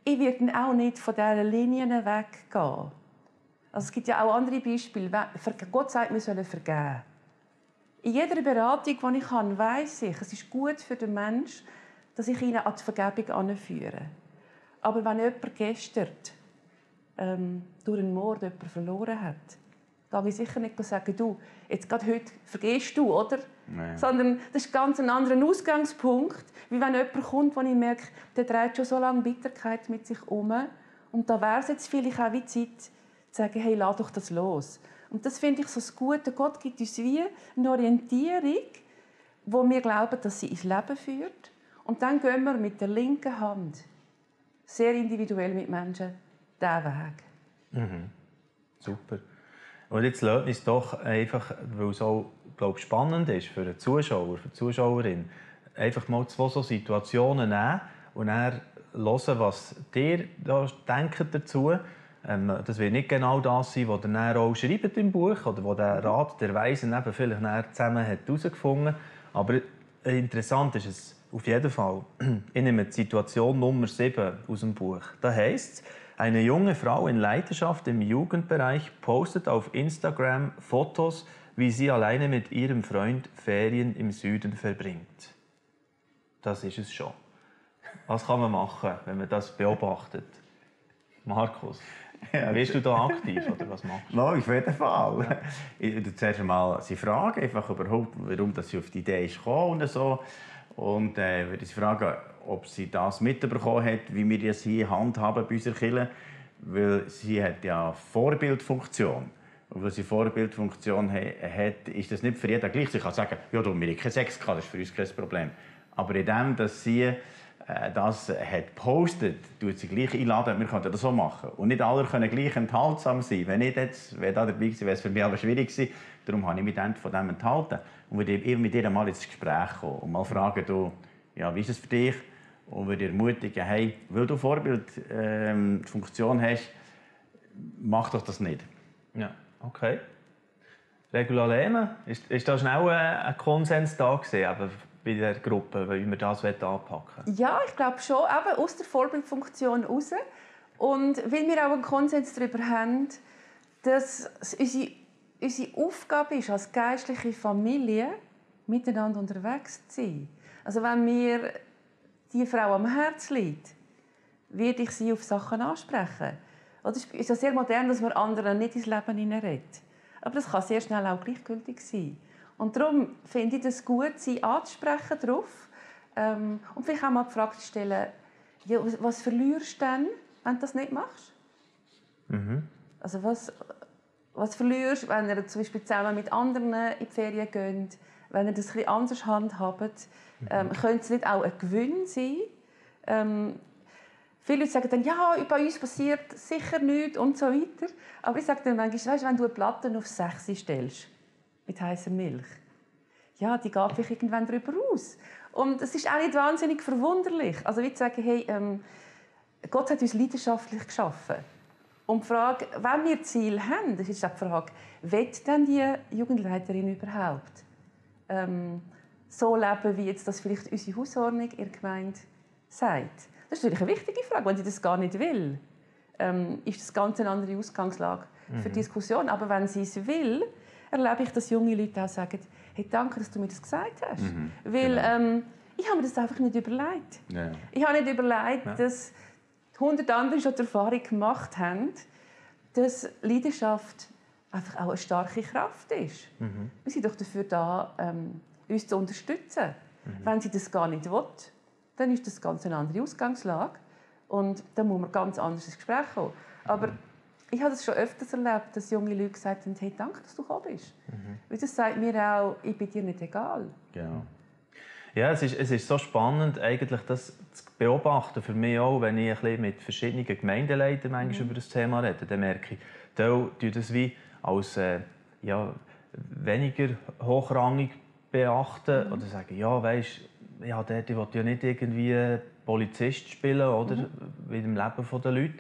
Speaker 2: ich werde dann auch nicht von diesen Linien weggehen. Also es gibt ja auch andere Beispiele. Gott sagt, wir sollen vergeben. In jeder Beratung, die ich kann, weiss ich, es ist gut für den Menschen, dass ich ihn an die Vergebung anführe. Aber wenn jemand gestern durch einen Mord jemanden verloren hat, gehe ich sicher nicht sagen, du, jetzt gerade heute vergisst du, oder?
Speaker 3: Nee.
Speaker 2: Sondern das ist ganz ein anderer Ausgangspunkt, wie wenn jemand kommt, wo ich merke, der trägt schon so lange Bitterkeit mit sich um. Und da wäre es jetzt vielleicht auch wie Zeit, zu sagen, hey, lass doch das los. Und das finde ich so das Gute. Gott gibt uns wie eine Orientierung, wo wir glauben, dass sie ins Leben führt. Und dann gehen wir mit der linken Hand sehr individuell mit Menschen diesen Weg.
Speaker 1: Super. Und jetzt lasst uns doch einfach, weil es auch spannend ist für den Zuschauer, für die Zuschauerin, einfach mal 2 so Situationen nehmen und dann hören, was ihr da denkt dazu. Das wird nicht genau das sein, was ihr dann auch schreibt im Buch oder wo der Rat der Weisen eben vielleicht zusammen herausgefunden hat. Aber interessant ist es auf jeden Fall. Ich nehme die Situation Nummer 7 aus dem Buch. Da heisst es, eine junge Frau in Leiterschaft im Jugendbereich postet auf Instagram Fotos, wie sie alleine mit ihrem Freund Ferien im Süden verbringt. Das ist es schon. Was kann man machen, wenn man das beobachtet? Markus, bist du da aktiv oder was machst du?
Speaker 3: No, auf jeden Fall. Ja. Ich würde zuerst einmal sie fragen, einfach überhaupt, warum sie auf die Idee ist gekommen und so. Und würde sie fragen, ob sie das mitbekommen hat, wie wir das hier handhaben bei unserer Kirche. Weil sie hat ja Vorbildfunktion. Und weil sie Vorbildfunktion hat, ist das nicht für jeden gleich. Sie kann sagen, ja, du, wir haben keinen Sex gehabt, das ist für uns kein Problem. Aber in dem, dass sie das hat gepostet, tut sie gleich einladen, wir könnten das so machen. Und nicht alle können gleich enthaltsam sein. Wenn ich jetzt da dabei gewesen, wäre es für mich aber schwierig gewesen. Darum habe ich mich dann von dem enthalten. Und würde mit ihr mal ins Gespräch kommen und mal fragen, du, ja, wie ist es für dich? Und würde ermutigen, hey, weil du Vorbildfunktion hast, mach doch das nicht.
Speaker 1: Ja, okay. Regula Lehmann, ist da schnell ein Konsens da gewesen, eben bei der Gruppe, wie wir das anpacken wollen?
Speaker 2: Ja, ich glaube schon, eben aus der Vorbildfunktion heraus. Und weil wir auch einen Konsens darüber haben, dass es unsere Aufgabe ist, als geistliche Familie miteinander unterwegs zu sein. Also wenn mir die Frau am Herzen liegt, werde ich sie auf Sachen ansprechen. Es ist ja sehr modern, dass man anderen nicht ins Leben hineinredet. Aber das kann sehr schnell auch gleichgültig sein. Und darum finde ich es gut, sie anzusprechen darauf. Und vielleicht auch mal die Frage zu stellen, ja, was verlierst du denn, wenn du das nicht machst? Also was verlierst du, wenn ihr zum Beispiel zusammen mit anderen in die Ferien geht, wenn ihr das etwas anders handhabt? Könnte es nicht auch ein Gewinn sein? Viele Leute sagen dann, ja, bei uns passiert sicher nichts und so weiter. Aber ich sage dann manchmal, weißt, wenn du eine Platte auf 6 stellst, mit heißer Milch, ja, die geht vielleicht irgendwann darüber aus. Und es ist auch nicht wahnsinnig verwunderlich. Also wie zu sagen, hey, Gott hat uns leidenschaftlich geschaffen. Und die Frage, wenn wir Ziel haben, das ist auch die Frage, will denn die Jugendleiterin überhaupt so leben, wie jetzt das vielleicht unsere Hausordnung in der Gemeinde sagt? Das ist natürlich eine wichtige Frage. Wenn sie das gar nicht will, ist das ganz eine andere Ausgangslage für die Diskussion. Aber wenn sie es will, erlebe ich, dass junge Leute auch sagen, hey, danke, dass du mir das gesagt hast. Weil ich habe mir das einfach nicht überlegt. Ja. Ich habe nicht überlegt, dass 100 andere schon die Erfahrung gemacht haben, dass Leidenschaft einfach auch eine starke Kraft ist. Wir sind doch dafür da, uns zu unterstützen. Wenn sie das gar nicht will, dann ist das ganz eine andere Ausgangslage. Und dann muss man ganz anders ins Gespräch kommen. Aber ich habe es schon öfters erlebt, dass junge Leute gesagt haben, hey, danke, dass du gekommen bist. Weil das sagt mir auch, ich bin dir nicht egal.
Speaker 3: Genau.
Speaker 1: Ja, es ist so spannend, eigentlich das zu beobachten, für mich auch, wenn ich ein bisschen mit verschiedenen Gemeindeleitern über das Thema rede, dann merke ich, die tun das wie als weniger hochrangig beachten oder sagen, ja, weisst, ja, der will ja nicht irgendwie Polizist spielen, oder? Wie im Leben der Leute.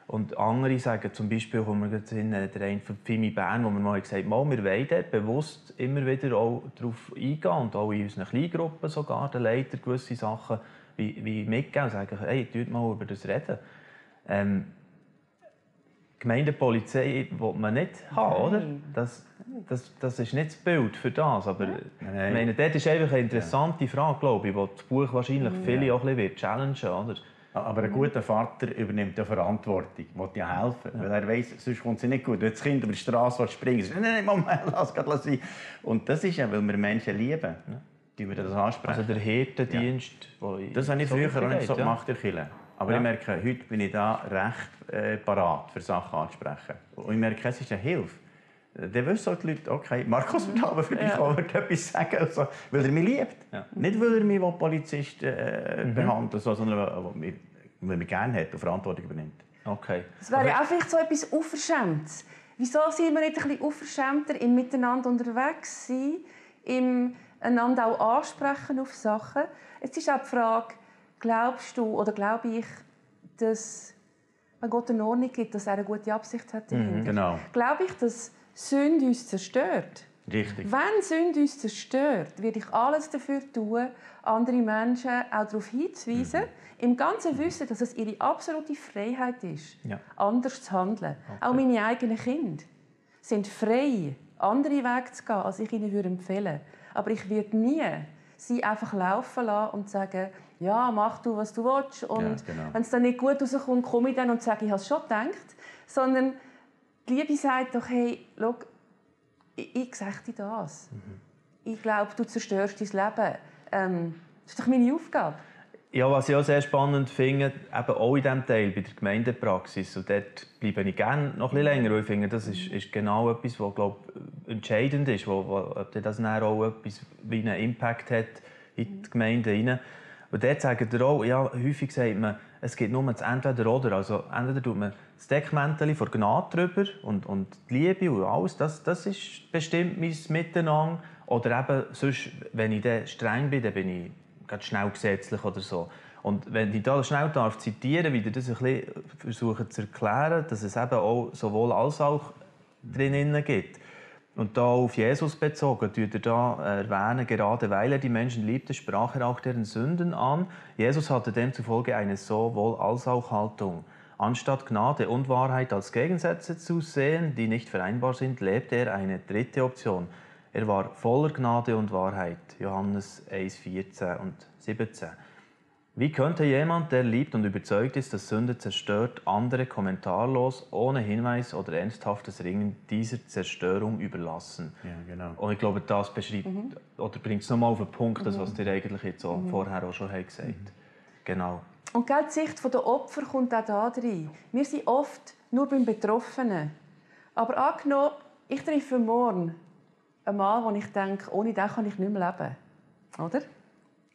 Speaker 1: Und andere sagen, zum Beispiel, kommen wir jetzt in der einen von Fimi Bern, wo wir mal gesagt haben, wir wollen dort bewusst immer wieder auch darauf eingehen und auch in unseren Kleingruppen sogar den Leiter gewisse Sachen wie mitgeben und sagen, hey, tut mal über das reden. Gemeindepolizei will man nicht haben, oder? Das ist nicht das Bild für das. Aber ich meine, das ist einfach eine interessante Frage, glaube ich, die das Buch wahrscheinlich viele auch ein bisschen challengen, oder?
Speaker 3: Aber ein guter Vater übernimmt ja Verantwortung, will ja helfen, weil er weiss, sonst kommt es nicht gut. Wenn das Kind über die Straße springt, sagt nein, Mama, lass sein. Und das ist ja, weil wir Menschen lieben, die wir das ansprechen.
Speaker 1: Also der Hirtendienst,
Speaker 3: das habe ich früher auch nicht so gemacht in der Kirche. Aber
Speaker 1: Ja.
Speaker 3: ich merke, heute bin ich da recht parat, für Sachen anzusprechen. Und ich merke, es ist eine Hilfe. Dann wissen auch die Leute, okay, Markus wird aber für dich auch etwas sagen, also, weil er mich liebt.
Speaker 1: Ja.
Speaker 3: Nicht, weil er mich als Polizist behandelt, sondern weil er mich gerne hat und Verantwortung übernimmt.
Speaker 1: Okay.
Speaker 2: Es wäre ja auch vielleicht so etwas Unverschämtes. Wieso sind wir nicht ein bisschen unverschämter im Miteinander unterwegs sein, im einander auch ansprechen auf Sachen? Jetzt ist auch die Frage, glaubst du oder glaube ich, dass wenn Gott eine Ordnung gibt, dass er eine gute Absicht hat dahinter?
Speaker 3: Genau.
Speaker 2: Glaube ich, dass Sünde uns zerstört?
Speaker 3: Richtig.
Speaker 2: Wenn Sünde uns zerstört, werde ich alles dafür tun, andere Menschen auch darauf hinzuweisen, im ganzen Wissen, dass es ihre absolute Freiheit ist, anders zu handeln. Okay. Auch meine eigenen Kinder sind frei, andere Wege zu gehen, als ich ihnen empfehlen würde. Aber ich werde nie sie einfach laufen lassen und sagen, ja, mach du, was du willst. Und wenn es dann nicht gut rauskommt, komme ich dann und sage, ich habe es schon gedacht. Sondern die Liebe sagt doch, hey, schau, ich sage dir das. Ich glaube, du zerstörst dein Leben. Das ist doch meine Aufgabe.
Speaker 1: Ja, was ich auch sehr spannend finde, eben auch in diesem Teil bei der Gemeindepraxis, und dort bleibe ich gerne noch ein bisschen länger, weil ich finde, das ist genau etwas, was, glaube ich, entscheidend ist, ob das dann auch etwas wie einen Impact hat in die Gemeinde hinein. Und dort sagt er auch, ja, häufig sagt man, es gibt nur das Entweder-Oder. Also entweder tut man das Deckmäntelchen von Gnade drüber und die Liebe und alles, das ist bestimmt mein Miteinander. Oder eben sonst, wenn ich dann streng bin, dann bin ich ganz schnell gesetzlich oder so. Und wenn ich da schnell zitieren darf, wie das ein bisschen versuchen zu erklären, dass es eben auch sowohl als auch drinnen gibt. Und da auf Jesus bezogen, tut er da erwähnen, gerade weil er die Menschen liebte, sprach er auch deren Sünden an. Jesus hatte demzufolge eine sowohl als auch Haltung. Anstatt Gnade und Wahrheit als Gegensätze zu sehen, die nicht vereinbar sind, lebte er eine dritte Option. Er war voller Gnade und Wahrheit. Johannes 1, 14 und 17. Wie könnte jemand, der liebt und überzeugt ist, dass Sünde zerstört, andere kommentarlos, ohne Hinweis oder ernsthaftes Ringen dieser Zerstörung überlassen?
Speaker 3: Ja, genau.
Speaker 1: Und ich glaube, das beschreibt oder bringt es nochmal auf den Punkt, das, was ihr eigentlich jetzt auch vorher auch schon gesagt habt. Genau.
Speaker 2: Und die Sicht der Opfer kommt auch da rein. Wir sind oft nur beim Betroffenen. Aber angenommen, ich treffe morgen einen Mann, wo ich denke, ohne den kann ich nicht mehr leben. Oder?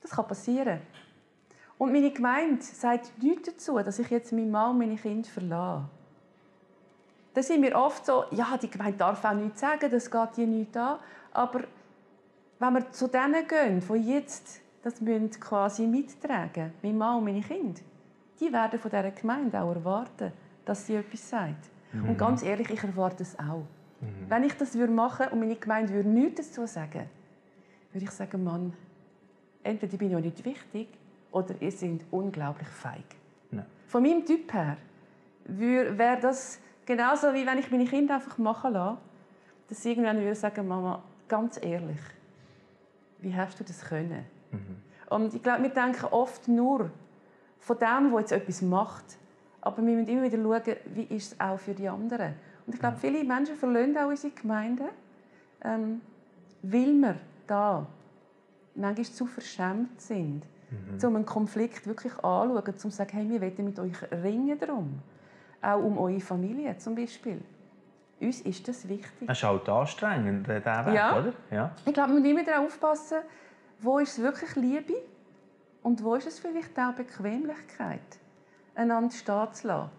Speaker 2: Das kann passieren. Und meine Gemeinde sagt nichts dazu, dass ich jetzt meinen Mann und meine Kinder verlasse. Da sind wir oft so, ja, die Gemeinde darf auch nichts sagen, das geht hier nichts an. Aber wenn wir zu denen gehen, die jetzt das quasi mittragen, mein Mann und meine Kinder, die werden von dieser Gemeinde auch erwarten, dass sie etwas sagt. Und ganz ehrlich, ich erwarte es auch. Wenn ich das machen würde und meine Gemeinde würde nichts dazu sagen, würde ich sagen, Mann, entweder bin ich auch nicht wichtig, oder ihr seid unglaublich feig. Ja. Von meinem Typ her wäre das genauso, wie wenn ich meine Kinder einfach machen lasse, dass sie irgendwann würde sagen, Mama, ganz ehrlich, wie hast du das können? Und ich glaube, wir denken oft nur von dem, der jetzt etwas macht. Aber wir müssen immer wieder schauen, wie ist es auch für die anderen. Und ich glaube, viele Menschen verlassen auch unsere Gemeinden, weil wir da manchmal zu verschämt sind, um einen Konflikt wirklich anzuschauen, um zu sagen, hey, wir wollen mit euch ringen darum. Auch um eure Familie zum Beispiel. Uns ist das wichtig.
Speaker 1: Es ist halt anstrengend, der Weg,
Speaker 2: ja.
Speaker 1: Oder? Ja.
Speaker 2: Ich glaube, wir müssen immer darauf aufpassen, wo ist es wirklich Liebe und wo ist es vielleicht auch Bequemlichkeit, einander stehen zu lassen.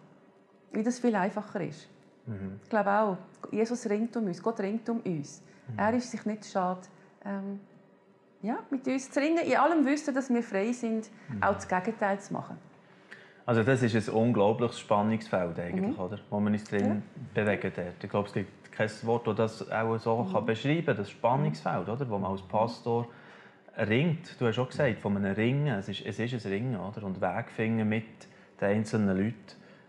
Speaker 2: Weil das viel einfacher ist. Ich glaube auch, Jesus ringt um uns, Gott ringt um uns. Er ist sich nicht schade, mit uns zu ringen, in allem Wissen, dass wir frei sind, auch das Gegenteil zu machen.
Speaker 1: Also das ist ein unglaubliches Spannungsfeld, eigentlich, oder? Wo man uns drin bewegen dort. Ich glaube, es gibt kein Wort, das das auch so beschreiben kann, das Spannungsfeld, oder? Wo man als Pastor ringt. Du hast auch gesagt, von einem Ringen. Es ist ein Ringen, oder? Und Weg finden mit den einzelnen Leuten.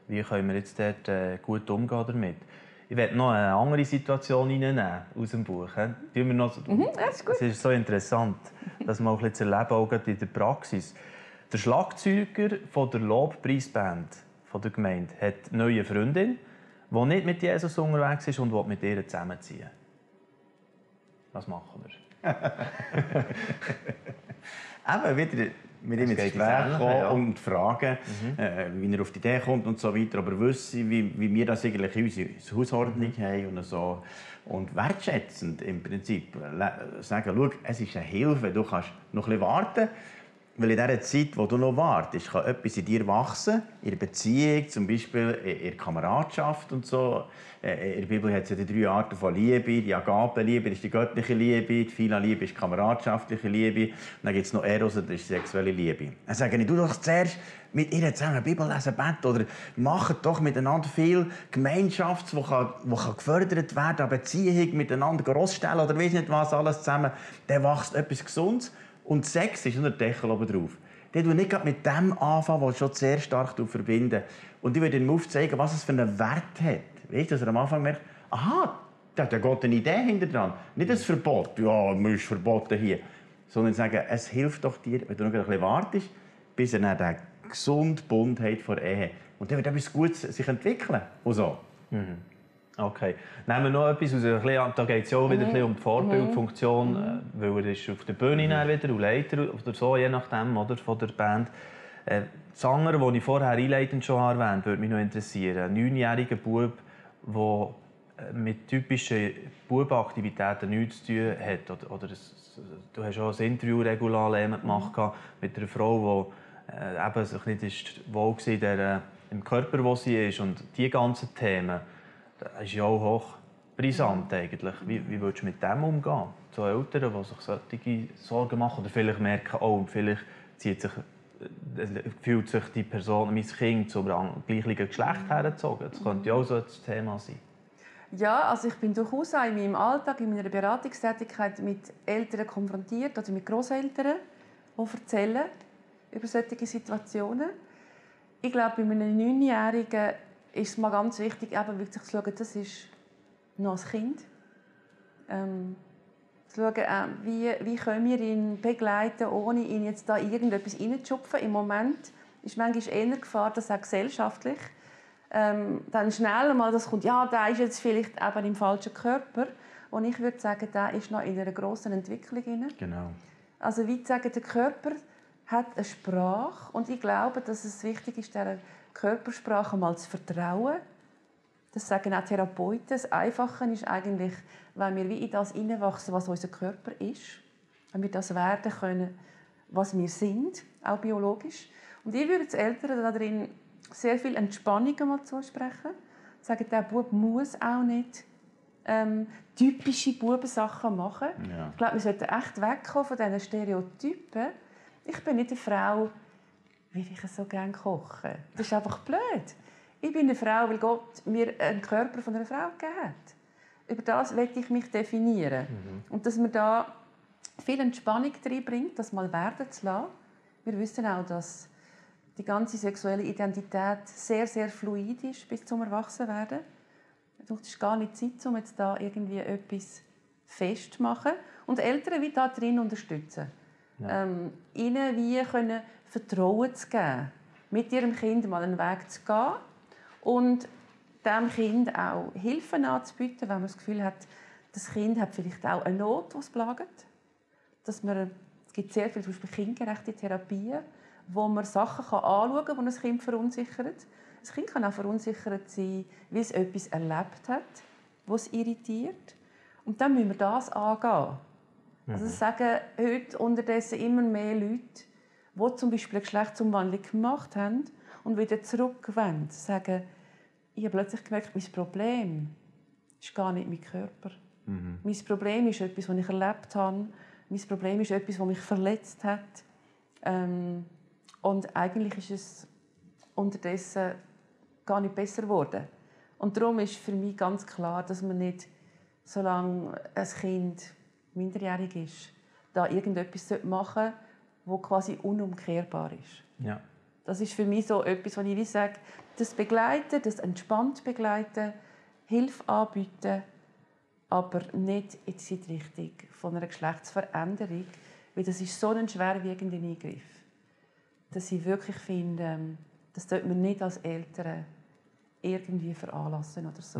Speaker 1: Wie können wir jetzt dort gut umgehen damit? Ich werde noch eine andere Situation reinnehmen aus dem Buch.
Speaker 2: Das ist gut.
Speaker 1: Es ist so interessant, das mal ein bisschen zu erleben, auch in der Praxis. Der Schlagzeuger von der Lobpreisband von der Gemeinde hat eine neue Freundin, die nicht mit Jesus unterwegs ist und mit ihr zusammenziehen. Was machen wir?
Speaker 3: Eben wieder mit ihm ins Gespräch kommen und fragen, wie er auf die Idee kommt und so weiter. Aber wissen, wie wir das eigentlich in unserer Hausordnung haben und so. Und wertschätzend im Prinzip sagen, schau, es ist eine Hilfe, du kannst noch ein bisschen warten. Weil in dieser Zeit, wo du noch wartest, kann etwas in dir wachsen, in der Beziehung, zum Beispiel in der Kameradschaft und so. In der Bibel hat es ja die 3 Arten von Liebe. Die Agape-Liebe ist die göttliche Liebe, die Philia-Liebe ist die kameradschaftliche Liebe. Und dann gibt es noch Eros, das ist die sexuelle Liebe. Dann sage ich, du doch zuerst mit ihr zusammen Bibel lesen, beten oder macht doch miteinander viel Gemeinschaft, die kann gefördert werden, eine Beziehung miteinander grossstellen oder weiss nicht was alles zusammen. Dann wächst etwas Gesundes. Und Sex ist nur der Deckel oben drauf. Der will nicht mit dem anfangen, was schon sehr stark verbinden. Und ich würde ihm aufzeigen, was es für einen Wert hat. Weißt du, dass er am Anfang merkt, aha, da hat ja Gott eine Idee hinter dran. Nicht ein Verbot, ja, man ist verboten hier. Sondern sagen, es hilft doch dir, wenn du noch ein bisschen wartest, bis er dann den gesunden Bund hat vor Ehe. Und dann wird etwas Gutes sich entwickeln. Und so.
Speaker 1: Okay. Nehmen wir noch etwas aus. Da geht es ja auch wieder um die Vorbildfunktion, weil er ist auf der Bühne wieder und Leiter oder so, je nachdem, oder, von der Band. Die Sänger, die ich vorher einleitend schon erwähnt habe, würde mich noch interessieren. Ein 9-jähriger Bub, der mit typischen Bubenaktivitäten nichts zu tun hat. Oder du hast auch ein Interview regular gemacht mit einer Frau, die sich nicht wohl war im Körper, wo sie ist. Und diese ganzen Themen, das ist ja auch hoch brisant eigentlich. Wie würdest du mit dem umgehen? So Eltern, die sich solche Sorgen machen oder vielleicht merken, oh, vielleicht fühlt sich die Person, mein Kind, zum gleichen Geschlecht hergezogen. Das könnte ja auch so ein Thema sein.
Speaker 2: Ja, also ich bin durchaus auch in meinem Alltag, in meiner Beratungstätigkeit mit Eltern konfrontiert, oder mit Grosseltern, die erzählen über solche Situationen. Ich glaube, bei einem 9-Jährigen ist es mal ganz wichtig, eben wirklich zu schauen, das ist noch ein Kind. Zu schauen, wie können wir ihn begleiten, ohne ihn jetzt da irgendetwas reinzuschupfen. Im Moment ist manchmal eher Gefahr, dass auch gesellschaftlich dann schnell mal das kommt, ja, der ist jetzt vielleicht eben im falschen Körper. Und ich würde sagen, der ist noch in einer grossen Entwicklung drin.
Speaker 3: Genau.
Speaker 2: Also wie zu sagen, der Körper hat eine Sprache und ich glaube, dass es wichtig ist, dieser Körpersprache mal zu vertrauen. Das sagen auch Therapeuten. Das Einfache ist eigentlich, wenn wir wie in das hineinwachsen, was unser Körper ist, wenn wir das werden können, was wir sind, auch biologisch. Und ich würde den Eltern da drin sehr viel Entspannung mal zusprechen. Sagen, der Bub muss auch nicht typische Bubensachen machen. Ja. Ich glaube, wir sollten echt wegkommen von diesen Stereotypen. Ich bin nicht eine Frau, weil ich so gerne koche. Das ist einfach blöd. Ich bin eine Frau, weil Gott mir einen Körper von einer Frau gegeben hat. Über das möchte ich mich definieren. Und dass man da viel Entspannung reinbringt, das mal werden zu lassen. Wir wissen auch, dass die ganze sexuelle Identität sehr, sehr fluid ist bis zum Erwachsenwerden. Es ist gar nicht Zeit, um jetzt da irgendwie etwas festzumachen. Und Eltern wie da drin unterstützen. Ja. Ihnen wie können Vertrauen zu geben, mit ihrem Kind mal einen Weg zu gehen und dem Kind auch Hilfen anzubieten, wenn man das Gefühl hat, das Kind hat vielleicht auch eine Not, die es plagt. Es gibt sehr viele, zum Beispiel kindgerechte Therapien, wo man Sachen anschauen kann, die ein Kind verunsichert. Ein Kind kann auch verunsichert sein, weil es etwas erlebt hat, was es irritiert. Und dann müssen wir das angehen. Also das sagen heute unterdessen immer mehr Leute, die zum Beispiel eine Geschlechtsumwandlung gemacht haben und wieder zurückwenden. Sie sagen, ich habe plötzlich gemerkt, mein Problem ist gar nicht mein Körper. Mein Problem ist etwas, das ich erlebt habe. Mein Problem ist etwas, das mich verletzt hat. Und eigentlich ist es unterdessen gar nicht besser geworden. Und darum ist für mich ganz klar, dass man nicht, solange ein Kind minderjährig ist, da irgendetwas machen sollte, das quasi unumkehrbar ist.
Speaker 1: Ja.
Speaker 2: Das ist für mich so etwas, wo ich sage, das begleiten, das entspannt begleiten, Hilfe anbieten, aber nicht in die Richtung von einer Geschlechtsveränderung, weil das ist so ein schwerwiegender Eingriff, dass ich wirklich finde, das sollte man nicht als Eltern irgendwie veranlassen oder so.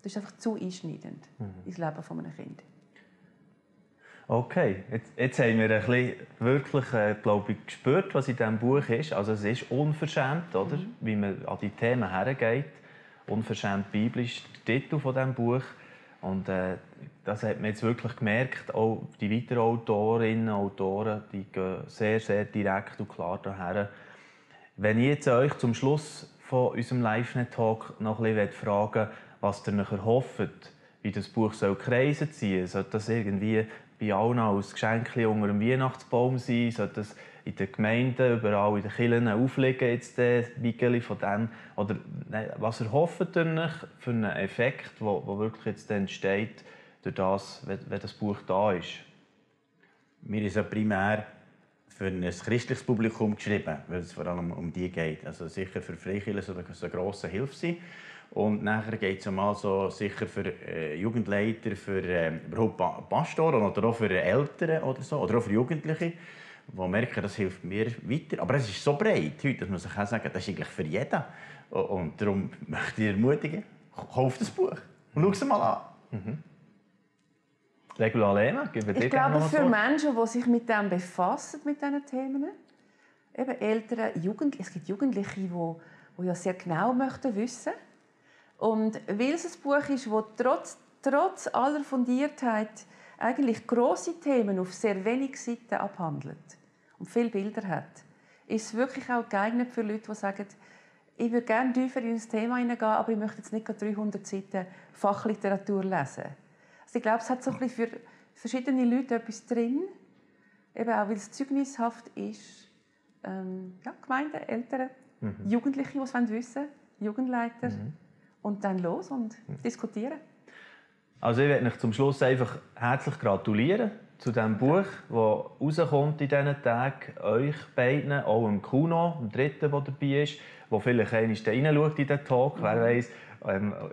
Speaker 2: Das ist einfach zu einschneidend ins Leben von einem Kind.
Speaker 1: Okay, jetzt haben wir ein bisschen wirklich, glaube ich, gespürt, was in diesem Buch ist. Also es ist unverschämt, oder? Wie man an die Themen hergeht. Unverschämt biblisch, der Titel von diesem Buch. Und das hat man jetzt wirklich gemerkt. Auch die weiteren Autorinnen und Autoren, die gehen sehr, sehr direkt und klar daher. Wenn ich jetzt euch zum Schluss von unserem LiveNet-Talk noch ein bisschen fragen will, was ihr euch erhofft, wie das Buch kreisen ziehen soll, sollte das irgendwie bei allen als Geschenk unter dem Weihnachtsbaum sein, sollte das in den Gemeinden, überall in den Kirchen aufliegen, jetzt Wiegeli von dem, oder was erhofft ihr euch für einen Effekt, der wirklich jetzt entsteht, durch das, wenn das Buch da ist?
Speaker 3: Mir ist ja primär für ein christliches Publikum geschrieben, weil es vor allem um die geht. Also sicher für Freikirchen soll das eine grosse Hilfe sein. Und nachher geht es mal so sicher für Jugendleiter, für überhaupt Pastoren oder auch für Eltern oder so, oder auch für Jugendliche, die merken, das hilft mir weiter. Aber es ist so breit heute, dass man sich auch sagen kann, das ist eigentlich für jeden. Und darum möchte ich ermutigen, kauft das Buch und schau es mal an.
Speaker 1: Regula Lehmann,
Speaker 2: ich glaube, für Menschen, die sich mit dem befassen, mit diesen Themen, eben Eltern, Jugendliche, es gibt Jugendliche, die ja sehr genau möchten wissen. Und weil es ein Buch ist, das trotz aller Fundiertheit eigentlich grosse Themen auf sehr wenig Seiten abhandelt und viele Bilder hat, ist es wirklich auch geeignet für Leute, die sagen, ich würde gerne tiefer in das Thema hineingehen, aber ich möchte jetzt nicht 300 Seiten Fachliteratur lesen. Also ich glaube, es hat so ein bisschen für verschiedene Leute etwas drin, eben auch weil es zeugnishaft ist. Gemeinden, Eltern, Jugendliche, die es wissen wollen, Jugendleiter. Und dann los und diskutieren.
Speaker 1: Also ich möchte euch zum Schluss einfach herzlich gratulieren zu diesem Buch, das rauskommt in diesen Tagen. Euch beiden, auch dem Kuno, dem Dritten, der dabei ist, der vielleicht einmal reinschaut in den Talk, wer weiss.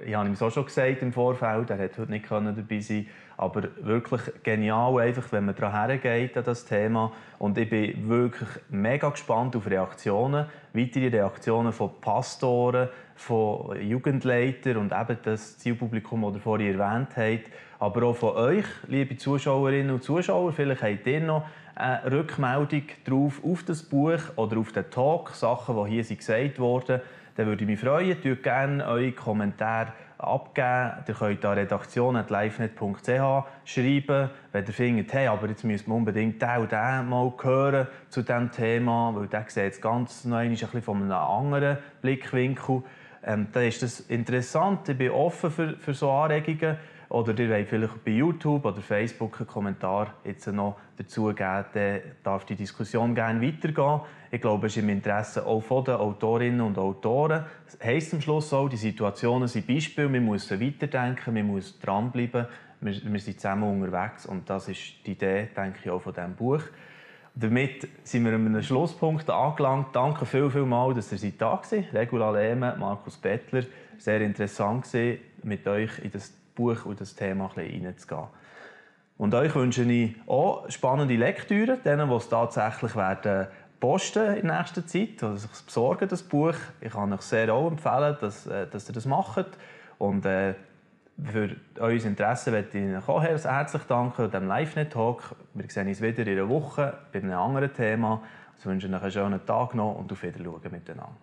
Speaker 1: Ich habe ihm so schon gesagt im Vorfeld, er konnte heute nicht dabei sein. Aber wirklich genial, einfach, wenn man daran hergeht an das Thema. Und ich bin wirklich mega gespannt auf Reaktionen, weitere Reaktionen von Pastoren, von Jugendleitern und eben das Zielpublikum, das ihr vorhin erwähnt habt. Aber auch von euch, liebe Zuschauerinnen und Zuschauer. Vielleicht habt ihr noch eine Rückmeldung drauf auf das Buch oder auf den Talk, Sachen, die hier gesagt wurden. Dann würde ich mich freuen. Tut gerne eure Kommentare abgeben. Ihr könnt an redaktion@livenet.ch schreiben, wenn ihr findet, hey, aber jetzt müsst man unbedingt den und den mal hören zu diesem Thema, weil der sieht es ganz noch ein bisschen von einem anderen Blickwinkel. Dann ist das interessant. Ich bin offen für so Anregungen. Oder ihr wollt vielleicht bei YouTube oder Facebook einen Kommentar jetzt noch dazu geben, dann darf die Diskussion gerne weitergehen. Ich glaube, es ist im Interesse auch von den Autorinnen und Autoren. Das heisst am Schluss auch, die Situationen sind Beispiele, wir müssen weiterdenken, wir müssen dranbleiben, wir sind zusammen unterwegs und das ist die Idee, denke ich, auch von diesem Buch. Damit sind wir an einem Schlusspunkt angelangt. Danke vielmals, dass ihr da wart. Regula Lehmann, Markus Bettler. Sehr interessant war, mit euch in das Buch und das Thema ein bisschen reinzugehen. Und euch wünsche ich auch spannende Lektüre, denen, die es tatsächlich werden posten in nächster Zeit, oder sich besorgen, das Buch. Ich kann euch sehr auch empfehlen, dass ihr das macht. Und für euer Interesse möchte ich Ihnen auch herzlich danken an diesem LiveNet-Talk. Wir sehen uns wieder in einer Woche bei einem anderen Thema. Ich wünsche euch einen schönen Tag noch und auf Wiedersehen miteinander.